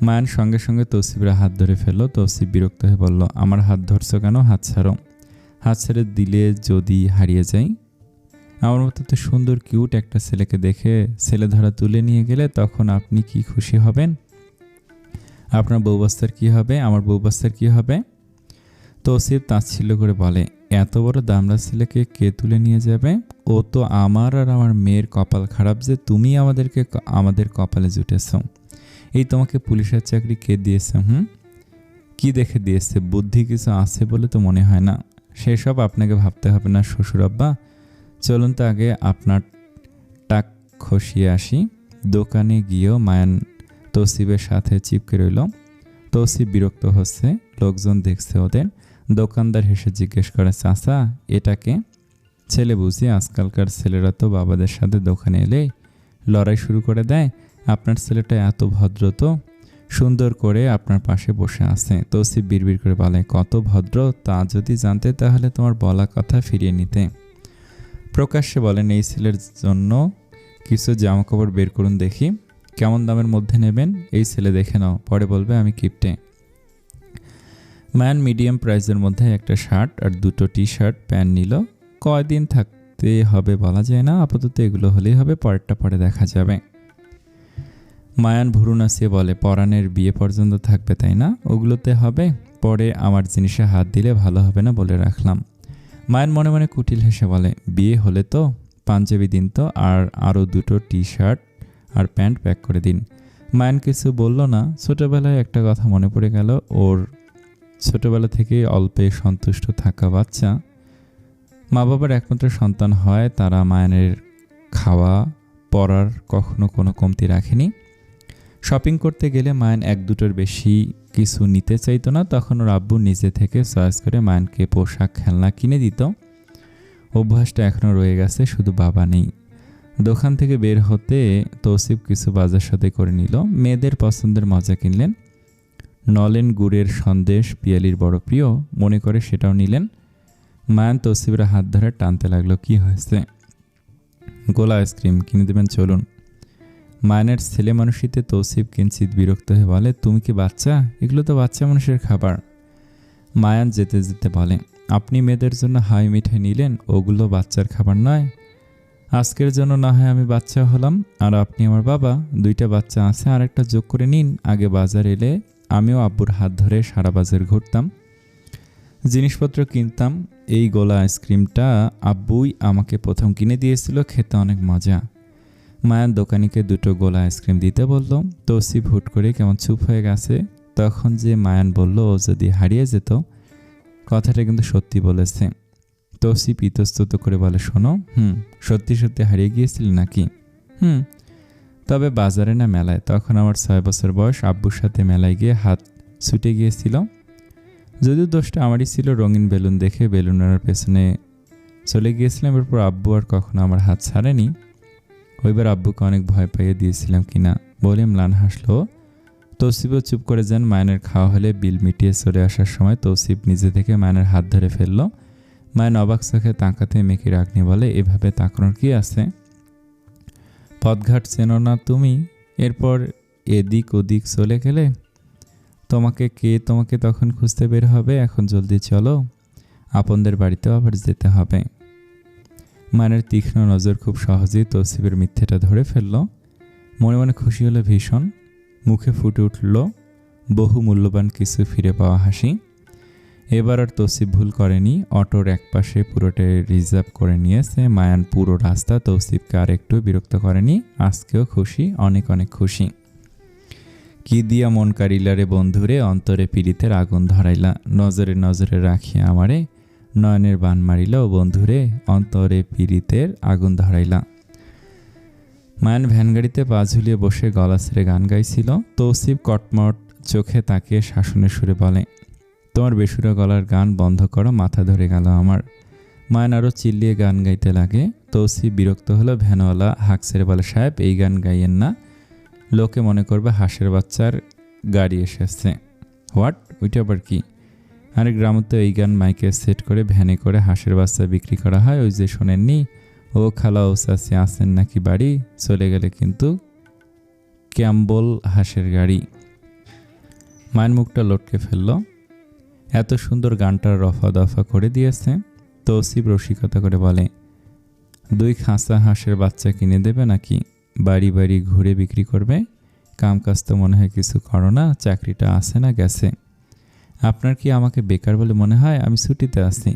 মায়ান সঙ্গে সঙ্গে তৌসিফের হাত ধরে ফেলল। তৌসিফ বিরক্ত হয়ে বলল, আমার হাত ধরছো কেন? হাত ছাড়ো। হাত ছেড়ে দিলে যদি হারিয়ে যাই? আমার মতো তো সুন্দর কিউট একটা ছেলেকে দেখে ছেলে ধরা তুলে নিয়ে গেলে তখন আপনি কি খুশি হবেন? আপনার বউবাস্তার কি হবে? আমার বউবাস্তার কি হবে? তৌসিফ তাচ্ছিল্য করে বলে, এত বড় দামড়া ছেলেকে কে তুলে নিয়ে যাবে? ও তো আমার আর আমার মেয়ের কপাল খারাপ যে তুমি আমাদের কপালে জুটেছ। এই তোমাকে পুলিশের চাকরি কে দিয়েছে? কি দেখে দিয়েছে? বুদ্ধি কিছু আছে বলে তো মনে হয় না। সেসব আপনাকে ভাবতে হবে না শ্বশুর আব্বা। চলুন তো আগে আপনার টাক খসিয়ে আসি। দোকানে গিয়েও মায়ান তৌসিফের সাথে চিপকে রইল। তৌসিফ বিরক্ত হচ্ছে, লোকজন দেখছে ওদের। দোকানদার হেসে জিজ্ঞেস করে, চাচা এটাকে? ছেলে বুঝি? আজকালকার ছেলেরা তো বাবাদের সাথে দোকানে এলেই লড়াই শুরু করে দেয়। আপনার ছেলেটা এত ভদ্র তো, সুন্দর করে আপনার পাশে বসে আছে। তৌসিফ বিড়বিড় করে বলে, কত ভদ্র তা যদি জানতে তাহলে তোমার বলা কথা ফিরিয়ে নিতে। প্রকাশ্যে বলেন, এই ছেলের জন্য কিছু জামাকাপড় বের করুন দেখি। কেমন দামের মধ্যে নেবেন? এই ছেলে দেখে নাও, পরে বলবে আমি কিপটে। মায়ান মিডিয়াম প্রাইসের মধ্যে একটা শার্ট আর দুটো টি শার্ট প্যান্ট নিল। কয়দিন থাকতে হবে বলা যায় না, আপাতত এগুলো হলেই হবে, পরেরটা পরে দেখা যাবে। মায়ান ভুরু নাচিয়ে বলে, পরাণের বিয়ে পর্যন্ত থাকবে তাই না? ওগুলোতে হবে, পরে আমার জিনিসে হাত দিলে ভালো হবে না বলে রাখলাম। মায়ান মনে মনে কুটিল হেসে বলে, বিয়ে হলে তো পাঞ্জাবি দিন তো, আর আরও দুটো টি শার্ট আর প্যান্ট প্যাক করে দিন। মায়ান কিছু বলল না। ছোটবেলায় একটা কথা মনে পড়ে গেল, ওর ছোটবেলা থেকে অল্পে সন্তুষ্ট থাকা বাচ্চা মা বাবার একমাত্র সন্তান হয়, তারা মায়ানের খাওয়া পরার কখনো কোনো কমতি রাখেনি। শপিং করতে গেলে মায়ান এক দুটোর বেশি কিছু নিতে চাইতো না, তখন ওর আব্বু নিজে থেকে চয়েস করে মায়ানকে পোশাক খেলনা কিনে দিত। অভ্যাসটা এখনও রয়ে গেছে, শুধু বাবা নেই। দোকান থেকে বের হতে তৌসিফ কিছু বাজার সাথে করে নিল। মেয়েদের পছন্দের মজা কিনলেন। নলেন গুড়ের সন্দেশ পিয়ালির বড় প্রিয়, মনে করে সেটাও নিলেন। মায়ান তৌসিফের হাত ধরে টানতে লাগলো, কি হয়েছে? গোলা আইসক্রিম কিনে দেবেন, চলুন। মায়ানের ছেলে মানুষিতে তৌসিফ কিঞ্চিত বিরক্ত হয়ে বলে, তুমি কি বাচ্চা? এগুলো তো বাচ্চা মানুষের খাবার। মায়ান যেতে যেতে বলে, আপনি মেয়েদের জন্য হাই মিঠাই নিলেন, ওগুলো বাচ্চার খাবার নয়। আজকের জন্য না হয় আমি বাচ্চা হলাম, আর আপনি আমার বাবা। দুইটা বাচ্চা আছে, আর একটা যোগ করে নিন। আগে বাজার এলে আমিও আব্বুর হাত ধরে সারা বাজার ঘুরতাম, জিনিসপত্র কিনতাম। এই গোলা আইসক্রিমটা আব্বুই আমাকে প্রথম কিনে দিয়েছিল, খেতে অনেক মজা। মায়ান দোকানিকে দুটো গোলা আইসক্রিম দিতে বলল। তৌসিফ হুট করে কেমন চুপ হয়ে গেছে। তখন যে মায়ান বলল, ও যদি হারিয়ে যেত, কথাটা কিন্তু সত্যি বলেছে। তৌসিফ ইতস্তত করে বলে, শোনো, সত্যি সত্যি হারিয়ে গিয়েছিল নাকি? তবে বাজারে না মেলায়। তখন আমার 6 বছর বয়স, আব্বুর সাথে মেলায় গিয়ে হাত ছুটে গিয়েছিল। যদিও দোষটা আমারই ছিল, রঙিন বেলুন দেখে বেলুনের পেছনে চলে গিয়েছিলাম। এরপর আব্বু আর কখনো আমার হাত ছাড়েনি। ওইবার আব্বুকে অনেক ভয় পাইয়ে দিয়েছিলাম কিনা বলে ম্লান হাসলো। তৌসিফও চুপ করে যান। মায়ানের খাওয়া হলে বিল মিটিয়ে চলে আসার সময় তৌসিফ নিজে থেকে মায়ানের হাত ধরে ফেলল। মায়ান অবাক চোখে তাকাতে মেকি রাগনি বলে, এভাবে তাকানোর কি আছে? পথঘাট চেনো না তুমি? এরপর এদিক ওদিক চলে গেলে তোমাকে তখন খুঁজতে বের হবে। এখন জলদি চলো, আপনদের বাড়িতেও আবার যেতে হবে। মায়ের তীক্ষ্ণ নজর খুব সহজেই তৌসিফের মিথ্যেটা ধরে ফেলল। মনে মনে খুশি হলো ভীষণ। মুখে ফুটে উঠল বহু মূল্যবান কিছু ফিরে পাওয়া হাসি। এবার আর তৌসিফ ভুল করেনি। অটোর একপাশে পুরোটাই রিজার্ভ করে নিয়েছে। মায়ান পুরো রাস্তা তৌসিফকে আর একটু বিরক্ত করেনি। আজকেও খুশি, অনেক অনেক খুশি। কি দিয়া মন কারিলা রে বন্ধুরে, অন্তরে পীড়িতের আগুন ধরাইলা। নজরে নজরে রাখিয়া আমারে, নয়নের বান মারিলা ও বন্ধুরে, অন্তরে পীড়িতের আগুন ধরাইলা। মায়ান ভ্যানগাড়িতে পা ঝুলিয়ে বসে গলা ছেড়ে গান গাইছিল। তৌসিফ কটমট চোখে তাকিয়ে শাসনের সুরে বলে, তোমার বেসুরা গলার গান বন্ধ করো, মাথা ধরে গেল আমার। মায়ান আরও চিল্লিয়ে গান গাইতে লাগে। তৌসিফ বিরক্ত হলো। ভ্যানওয়ালা হাঁক ছেড়ে বলে, সাহেব এই গান গাইয়েন না, লোকে মনে করবে হাঁসের বাচ্চার গাড়ি এসেছে। হোয়াট? ওইটা আবার কি? আরে গ্রামতে এই গান মাইকে সেট করে ভ্যানে করে হাঁসের বাচ্চা বিক্রি করা হয়। ওই যে শোনেননি, ও খালা ও চাচি আসেন নাকি বাড়ি, চলে গেলে কিন্তু ক্যাম্বল হাঁসের গাড়ি। মায়ের মুখটা লটকে ফেলল। এত সুন্দর গানটার রফা দফা করে দিয়েছে। তৌসিফ রসিকতা করে বলে, 2 খাঁচা হাঁসের বাচ্চা কিনে দেবে নাকি? বাড়ি বাড়ি ঘুরে বিক্রি করবে? কাম কাজ তো মনে হয় কিছু করো না, চাকরিটা আছে না গেছে? আপনার কি আমাকে বেকার বলে মনে হয়? আমি ছুটিতে আছি।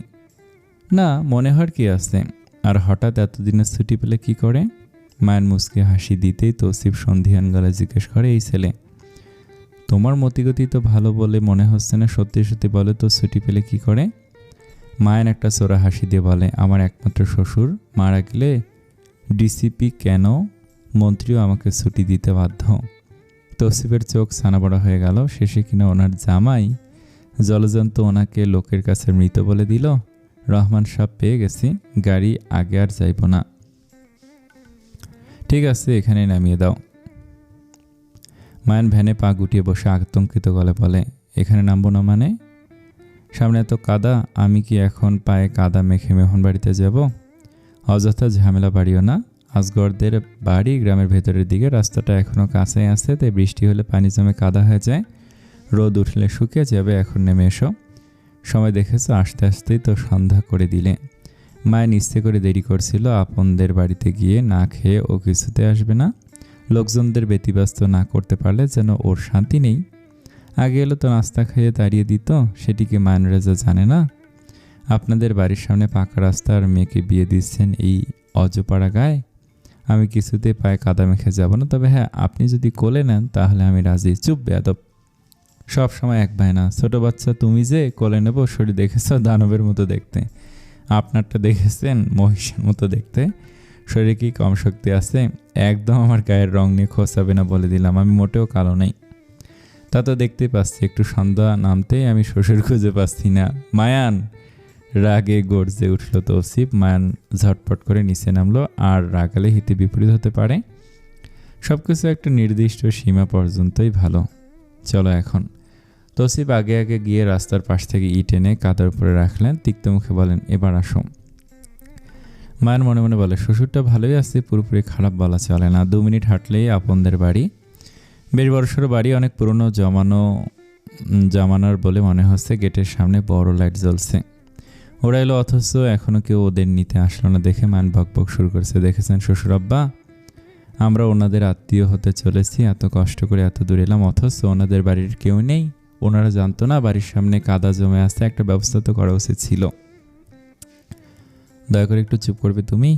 না, মনে হওয়ার কি আছে? আর হঠাৎ এতদিনের ছুটি পেলে কি করে? মায়ের মুচকি হাসি দিতেই তৌসিফ সন্ধিহান গলায় জিজ্ঞেস করে, এই ছেলে, তোমার মতিগতি তো ভালো বলে মনে হচ্ছে না, সত্যি সত্যি বলে তো ছুটি পেলে কি করে? মায়ের একটা চোরা হাসি দিয়ে বলে, আমার একমাত্র শ্বশুর মারা গেলে ডিসিপি কেন মন্ত্রীও আমাকে ছুটি দিতে বাধ্য। তৌসিফের চোখ ছানাবড়া হয়ে গেল। শেষে কিনা ওনার জামাই জলজন্ত ওনাকে লোকের কাছে মৃত বলে দিল। রহমান সাহেব, পেয়ে গেছি, গাড়ি আগে আর যাইব না। ঠিক আছে, এখানে নামিয়ে দাও। মায়ান ভ্যানে পা গুটিয়ে বসে আতঙ্কিত গলে বলে, এখানে নামবো না মানে? সামনে এত কাদা, আমি কি এখন পায়ে কাদা মেখে মেহমান বাড়িতে যাব? অযথা ঝামেলা বাড়িও না। আজগরদের বাড়ি গ্রামের ভেতরের দিকে, রাস্তাটা এখনও কাছেই আছে, তাই বৃষ্টি হলে পানি জমে কাদা হয়ে যায়, রোদ উঠলে শুকিয়ে যাবে। এখন নেমে এসো। সময় দেখেছো, আস্তে আস্তেই তো সন্ধ্যা করে দিলে। মায়ের ইচ্ছে করে দেরি করছিল, আপনদের বাড়িতে গিয়ে না খেয়ে ও কিছুতে আসবে না। লোকজনদের ব্যতিব্যস্ত না করতে পারলে যেন ওর শান্তি নেই। আগে এলো তো নাস্তা খেয়ে তাড়িয়ে দিত, সেটিকে মায়ন রেজা জানে না? আপনাদের বাড়ির সামনে পাকা রাস্তা আর মেয়েকে বিয়ে দিচ্ছেন এই অজপাড়া গায়ে। আমি কিছুতে পায়ে কাদা মেখে যাব না, তবে হ্যাঁ, আপনি যদি কোলে নেন তাহলে আমি রাজি। চুপ বেয়াদব, সব সময় এক ভাই না। ছোট বাচ্চা তুমি যে কোলে নেব, শরীর দেখেছ দানবের মতো দেখতে, আপনারটা দেখেছেন মহিষের মতো দেখতে। শরীরে কি কম শক্তি আছে? একদম আমার গায়ের রং নিয়ে খোঁচাবে না বলে দিলাম, আমি মোটেও কালো নেই। তা তো দেখতেই পাচ্ছি, একটু সন্ধ্যা নামতেই আমি শ্বশুর খুঁজে পাচ্ছি না। মায়ান, রাগে গর্জে উঠল তৌসিফ। মায়ান ঝটপট করে নিচে নামলো। আর রাগালে হিতে বিপরীত হতে পারে, সবকিছু একটা নির্দিষ্ট সীমা পর্যন্তই ভালো। চলো এখন। তৌসিফ আগে আগে গিয়ে রাস্তার পাশ থেকে ইট এনে কাদার উপরে রাখলেন। তিক্ত মুখে বলেন, এবার আসো। মায়ের মনে মনে বলে, শ্বশুরটা ভালোই আছে, পুরোপুরি খারাপ বলা চলে না। 2 মিনিট হাঁটলেই আপনদের বাড়ি। বেশ বড়সড় বাড়ি, অনেক পুরনো জামানার বলে মনে হচ্ছে। গেটের সামনে বড় লাইট জ্বলছে। ওরা এলো, অথচ এখনও কেউ ওদের নিতে আসলো না। দেখে মান বকবক শুরু করছে, দেখেছেন শ্বশুর আব্বা, আমরা ওনাদের আত্মীয় হতে চলেছি, এত কষ্ট করে এত দূর এলাম, অথচ ওনাদের বাড়ির কেউ নেই। ওনারা জানতো না বাড়ির সামনে কাদা জমে আছে? একটা ব্যবস্থা তো করা উচিত ছিল। দয়া করে একটু চুপ করবে তুমি?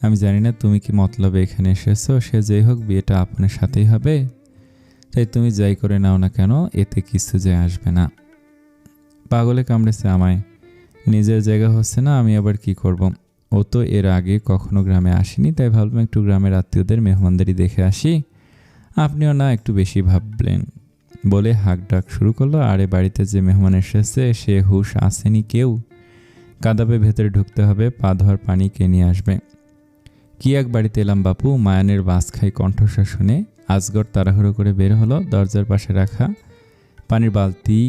আমি জানি না তুমি কি মতলবে এখানে এসেছো। সে যেই হোক, বিয়েটা আপনার সাথেই হবে, তাই তুমি যাই করে নাও না কেন, এতে কিছু যায় আসবে না। পাগলে কামড়েছে আমায়, নিজের জায়গা হচ্ছে না, আমি আবার কি করব? ও তো এর আগে কখনো গ্রামে আসেনি, তাই ভাবলাম একটু গ্রামের আত্মীয়দের মেহমানদারি দেখে আসি। আপনিও না একটু বেশি ভাবলেন বলে হাঁক ডাক শুরু করলো। আরে বাড়িতে যে মেহমান এসেছে সে হুঁশ আসেনি কেউ। কাদাবে ভেতরে ঢুকতে হবে, পা ধোয়ার পানি কে নিয়ে আসবে? কি এক বাড়িতে এলাম বাপু। মায়ানের বাস খাই কণ্ঠস্বর শুনে আজগর তাড়াহুড়ো করে বের হলো। দরজার পাশে রাখা পানির বালতি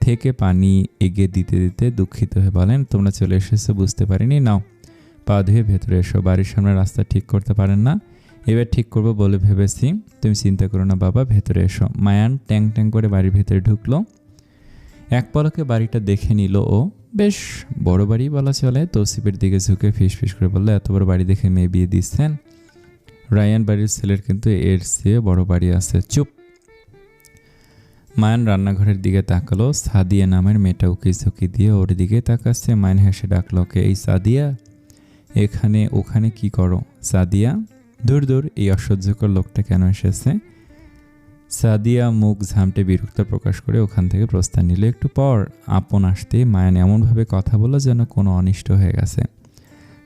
থেকে পানি এগিয়ে দিতে দিতে দুঃখিত হয়ে বলেন, তোমরা চলে এসেছো, বুঝতে পারিনি, নাও পা ধুয়ে ভেতরে এসো। বাড়ির সামনে রাস্তা ঠিক করতে পারেন না? এবার ঠিক করবো বলে ভেবেছি, তুমি চিন্তা করো না বাবা, ভেতরে এসো। মায়ান ট্যাং ট্যাং করে বাড়ির ভেতরে ঢুকলো। এক পলকে বাড়িটা দেখে নিল ও। বেশ বড় বাড়ি বলা চলে। তৌসিফের দিকে ঝুঁকে ফিস করে বললো, এত বড় বাড়ি দেখে মেয়ে বিয়ে দিচ্ছেন? রায়ান বাড়ির ছেলের কিন্তু এর চেয়ে বড় বাড়ি আছে। চুপ। মায়ান রান্নাঘরের দিকে তাকালো। সাদিয়া নামের মেয়েটা উকি ঝুঁকি দিয়ে ওর দিকে তাকাচ্ছে। মায়ান হেসে ডাকলো, ওকে, এই সাদিয়া, এখানে ওখানে কি করো? সাদিয়া, দূর দূর, এই অসহ্যকর লোকটা কেন এসেছে? সাদিয়া মুখ ঝামটে বিরক্ত প্রকাশ করে ওখান থেকে প্রস্থান নিল। একটু পর আপন আসতে মায়ান এমনভাবে কথা বলল যেন কোনো অনিষ্ট হয়ে গেছে।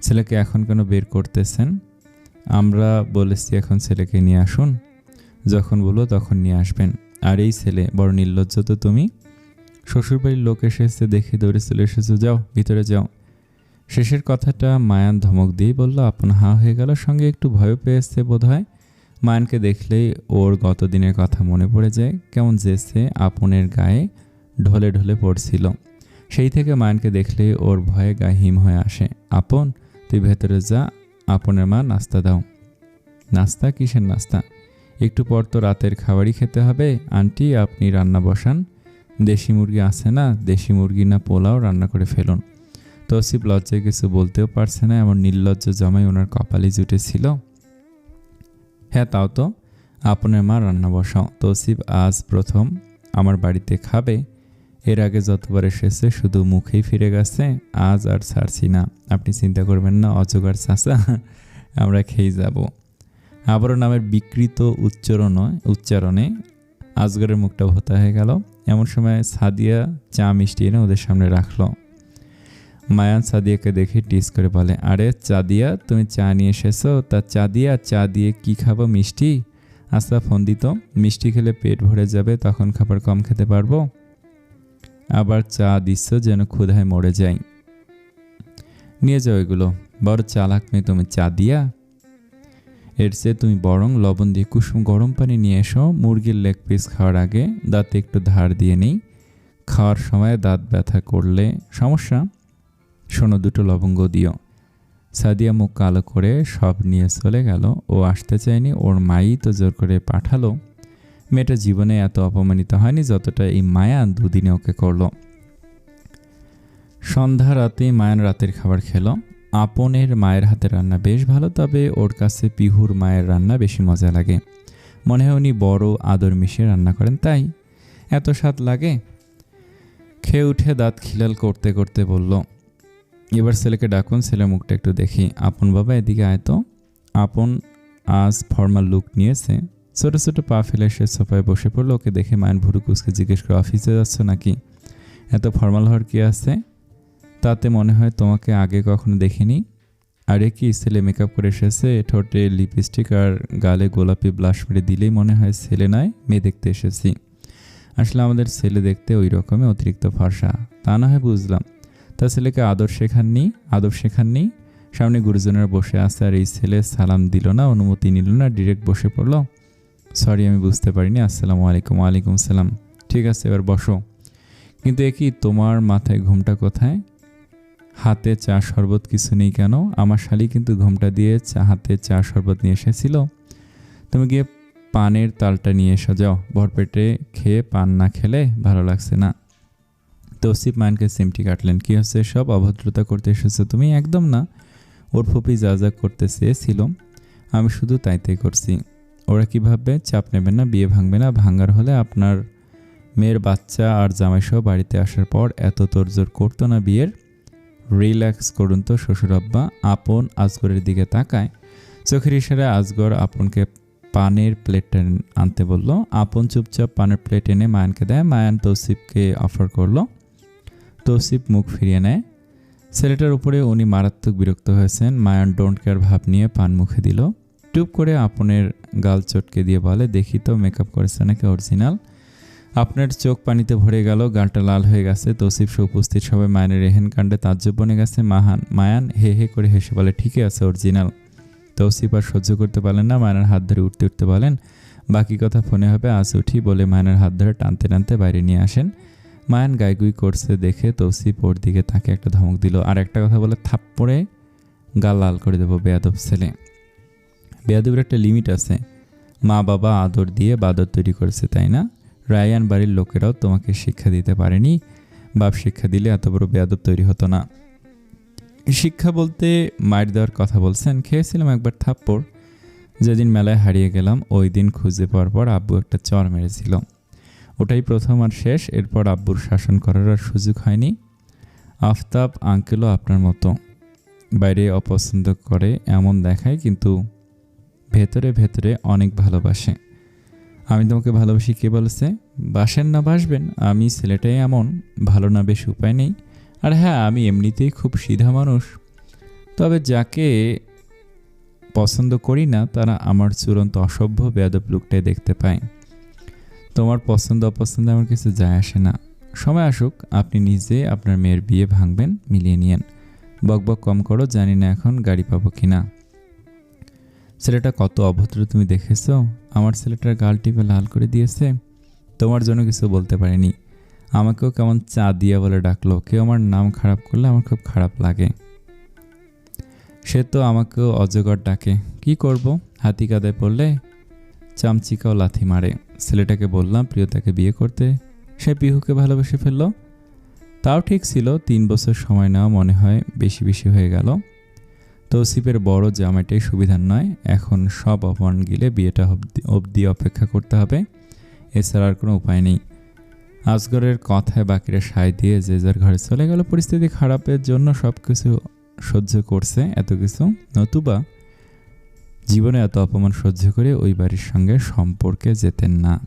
ছেলেকে এখন কেন বের করতেছেন? আমরা বলেছি এখন ছেলেকে নিয়ে আসুন, যখন বলবো তখন নিয়ে আসবেন। আর এই ছেলে বড় নির্লজ্জ তো তুমি। শ্বশুরবাড়ির লোক এসেছে দেখে দৌড়ে চলে এসেছো, যাও ভিতরে যাও। শেষের কথাটা মায়ান ধমক দিয়েই বলল। আপন হাঁ হয়ে গেল, সঙ্গে একটু ভয় পেয়েছে বোধ হয়। মায়ানকে দেখলেই ওর গত দিনের কথা মনে পড়ে যায়, কেমন যেছে আপনের গায়ে ঢলে ঢলে পড়ছিল। সেই থেকে মায়ানকে দেখলেই ওর ভয়ে গায়ে হিম হয়ে আসে। আপন, তুই ভেতরে যা, আপনের মা নাস্তা দাও। নাস্তা? কিসের নাস্তা? একটু পর তো রাতের খাবারই খেতে হবে। আন্টি, আপনি রান্না বসান। দেশি মুরগি আছে না? দেশি মুরগি না পোলাও রান্না করে ফেলুন। তৌসিফ লজ্জায় কিছু বলতেও পারছে না, এমন নির্লজ্জ জামাই ওনার কপালে জুটেছিল। হ্যাঁ, তাও তো, আপনার মা রান্না বসাও। তৌসিফ আজ প্রথম আমার বাড়িতে খাবে, এর আগে যতবার এসেছে শুধু মুখেই ফিরে গেছে, আজ আর ছাড়ছি না। আপনি চিন্তা করবেন না অজগর চাচা, আমরা খেয়ে যাব। আবারও নামের বিকৃত উচ্চারণে আজগরের মুখটা ভোতা হয়ে গেল। এমন সময় সাদিয়া চা মিষ্টি এনে ওদের সামনে রাখলো। মায়ান সাদিয়াকে দেখে টিস করে বলে, আরে চাঁদিয়া, তুমি চা নিয়ে এসেছো? তা চাঁদিয়া, চা দিয়ে কি খাবো? মিষ্টি? আচ্ছা ফোন দিত, মিষ্টি খেলে পেট ভরে যাবে, তখন খাবার কম খেতে পারবো। আবার চা দিচ্ছ যেন ক্ষুধায় মরে যাই। নিয়ে যাও এগুলো, বড় চালাক মেয়ে তুমি চাঁদিয়া। এর চেয়ে তুমি বরং লবণ দিয়ে কুসুম গরম পানি নিয়ে এসো। মুরগির লেগ পিস খাওয়ার আগে দাঁতে একটু ধার দিয়ে নেই, খাওয়ার সময় দাঁত ব্যথা করলে সমস্যা। শোনো, দুটো লবঙ্গ দিও। সাদিয়া মুখ কালো করে সব নিয়ে চলে গেল। ও আসতে চায়নি, ওর মাই তো জোর করে পাঠালো। মেয়েটা জীবনে এত অপমানিত হয়নি যতটা এই মায়ান দুদিনে ওকে করলো। সন্ধ্যা রাতে মায়ান রাতের খাবার খেলো। আপনের মায়ের হাতের রান্না বেশ ভালো, তবে ওর কাছে পিহুর মায়ের রান্না বেশি মজা লাগে। মনে হয় উনি বড় আদর মিশিয়ে রান্না করেন, তাই এত স্বাদ লাগে। খেয়ে উঠে দাঁত খিলাল করতে করতে বলল, এবার ছেলেকে ডাকুন, ছেলের মুখটা একটু দেখি। আপন বাবা, এদিকে আয় তো। আপন আজ ফর্মাল লুক নিয়েছে। ছোটো ছোটো পা ফেলে সে সোফায় বসে পড়লো। ওকে দেখে মায়ের ভুরু কুচকে জিজ্ঞেস করে, অফিসে যাচ্ছ নাকি? এত ফর্মাল হওয়ার কি আছে? তাতে মনে হয় তোমাকে আগে কখনো দেখিনি। আরে কি, ছেলে মেকআপ করে এসেছে, ঠোঁটে লিপস্টিক আর গালে গোলাপি ব্লাশ মেরে দিলেই মনে হয় ছেলে নয় মেয়ে দেখতে এসেছি। আসলে আমাদের ছেলে দেখতে ওই রকমই, অতিরিক্ত ফর্সা। তা না হয় বুঝলাম, তা ছেলেকে আদব শেখাননি? সামনে গুরুজনেরা বসে আছে আর এই ছেলে সালাম দিল না, অনুমতি নিল না, ডিরেক্ট বসে পড়লো। সরি, আমি বুঝতে পারিনি। আসসালামু আলাইকুম। ওয়ালাইকুম সালাম। ঠিক আছে, এবার বসো। কিন্তু এ কি, তোমার মাথায় ঘুমটা কোথায়? হাতে চা শরবত কিছু নেই কেন? আমার শালি কিন্তু ঘুমটা দিয়ে হাতে চা শরবত নিয়ে এসেছিল। তুমি গিয়ে পানের তালটা নিয়ে এসো, যাও। ভরপেটে খেয়ে পান না খেলে ভালো লাগছে না। তৌসিফ মায়ানকে সিমটি কাটলেন। কি হচ্ছে সব? অভদ্রতা করতে এসেছো তুমি? একদম না। ওর ফুপি যা যা করতে চেয়েছিল আমি শুধু তাই করছি। ওরা কি ভাববে? চাপ নেবেন না, বিয়ে ভাঙবে না। ভাঙার হলে আপনার মেয়ের বাচ্চা আর জামাইসহ বাড়িতে আসার পর এত তোড়জোড় করতো না বিয়ের। রিল্যাক্স করুন তো শ্বশুর আব্বা। আপন আজগরের দিকে তাকায়। চোখের ইশারায় আজগর আপনকে পানের প্লেটটা আনতে বলল। আপন চুপচাপ পানের প্লেট এনে মায়ানকে দেয়। মায়ান তৌসিফকে অফার করলো। তৌসিফ মুখ ফিরিয়ে নেয়। ছেলেটার উপরে উনি মারাত্মক বিরক্ত হয়েছেন। মায়ান ডোন্ট কেয়ার ভাব নিয়ে পান মুখে দিল। টুপ করে আপনের গাল চটকে দিয়ে বলে, দেখি তো মেকআপ করেছে নাকি অরিজিনাল। আপনার চোখ পানিতে ভরে গেল, গালটা লাল হয়ে গেছে। তৌসিফ সহ উপস্থিত সবাই মায়ানের রেহেন কাণ্ডে তাজ্জব বনে গেছে। মায়ান হে হে করে হেসে বলে, ঠিকই আছে, অরিজিনাল। তৌসিফ আর সহ্য করতে পারলেন না, মায়ানের হাত ধরে উঠতে বলেন, বাকি কথা ফোনে হবে, আজ উঠি বলে মায়ানের হাত ধরে টানতে টানতে বাইরে নিয়ে আসেন। মায়ান গাইগুই করছে দেখে তৌসিফ ওর দিকে তাকে একটা ধমক দিল। আর একটা কথা বলে থাপ্পড়ে গাল লাল করে দেবো, বেয়াদব ছেলে। বেয়াদবের একটা লিমিট আছে। মা বাবা আদর দিয়ে বাদর তৈরি করেছে, তাই না? রায়ান বাড়ির লোকেরাও তোমাকে শিক্ষা দিতে পারেনি। বাপ শিক্ষা দিলে এত বড় বেয়াদব তৈরি হতো না। শিক্ষা বলতে মার দেওয়ার কথা বলছেন? খেয়েছিলাম একবার থাপ্পড়, যেদিন মেলায় হারিয়ে গেলাম। ওই দিন খুঁজে পাওয়ার পর আব্বু একটা চর মেরেছিল। ওটাই প্রথম আর শেষ। এরপর আব্বুর শাসন করার আর সুযোগ হয়নি। আফতাব আঙ্কেলও আপনার মতো, বাইরে অপছন্দ করে এমন দেখায়, কিন্তু ভেতরে ভেতরে অনেক ভালোবাসে। আমি তোমাকে ভালোবাসি কে বলেছে? বাসেন না বাসবেন, আমি ছেলেটাই এমন, ভালো না বেশ উপায় নেই। আর হ্যাঁ, আমি এমনিতেই খুব সিধা মানুষ, তবে যাকে পছন্দ করি না তারা আমার চূড়ান্ত অসভ্য বেয়াদব লুকটাই দেখতে পায়। তোমার পছন্দ অপছন্দ আমার কিছু যায় আসে না। সময় আসুক, আপনি নিজে আপনার মেয়ের বিয়ে ভাঙবেন, মিলিয়ে নিয়েন। বকবক কম করো, জানি না এখন গাড়ি পাবো কিনা। ছেলেটা কত অভদ্র তুমি দেখেছ? আমার ছেলেটার গাল টিপে লাল করে দিয়েছে। তোমার জন্য কিছু বলতে পারিনি। আমাকেও কেমন চা দিয়া বলে ডাকলো। কেউ আমার নাম খারাপ করলে আমার খুব খারাপ লাগে। সে তো আমাকেও অজগর ডাকে, কি করব? হাতি কাদায় পড়লে চামচিকাও লাথি মারে। ছেলেটাকে বললাম প্রিয়তাকে বিয়ে করতে, সে পিহুকে ভালোবেসে ফেললো। তাও ঠিক ছিল, 3 বছর সময় নেওয়া মনে হয় বেশি হয়ে গেল। তৌসিফের বড় জামাইটাই সুবিধার নয়। এখন সব অপমান গিলে বিয়েটা অবধি অপেক্ষা করতে হবে, এছাড়া আর কোনো উপায় নেই। আজগরের কথায় বাকিরা সায় দিয়ে যে যার ঘরে চলে গেল। পরিস্থিতি খারাপের জন্য সব কিছু সহ্য করছে, এত কিছু, নতুবা জীবনে এত অপমান সহ্য করে ওই বাড়ির সঙ্গে সম্পর্কে যেতেন না।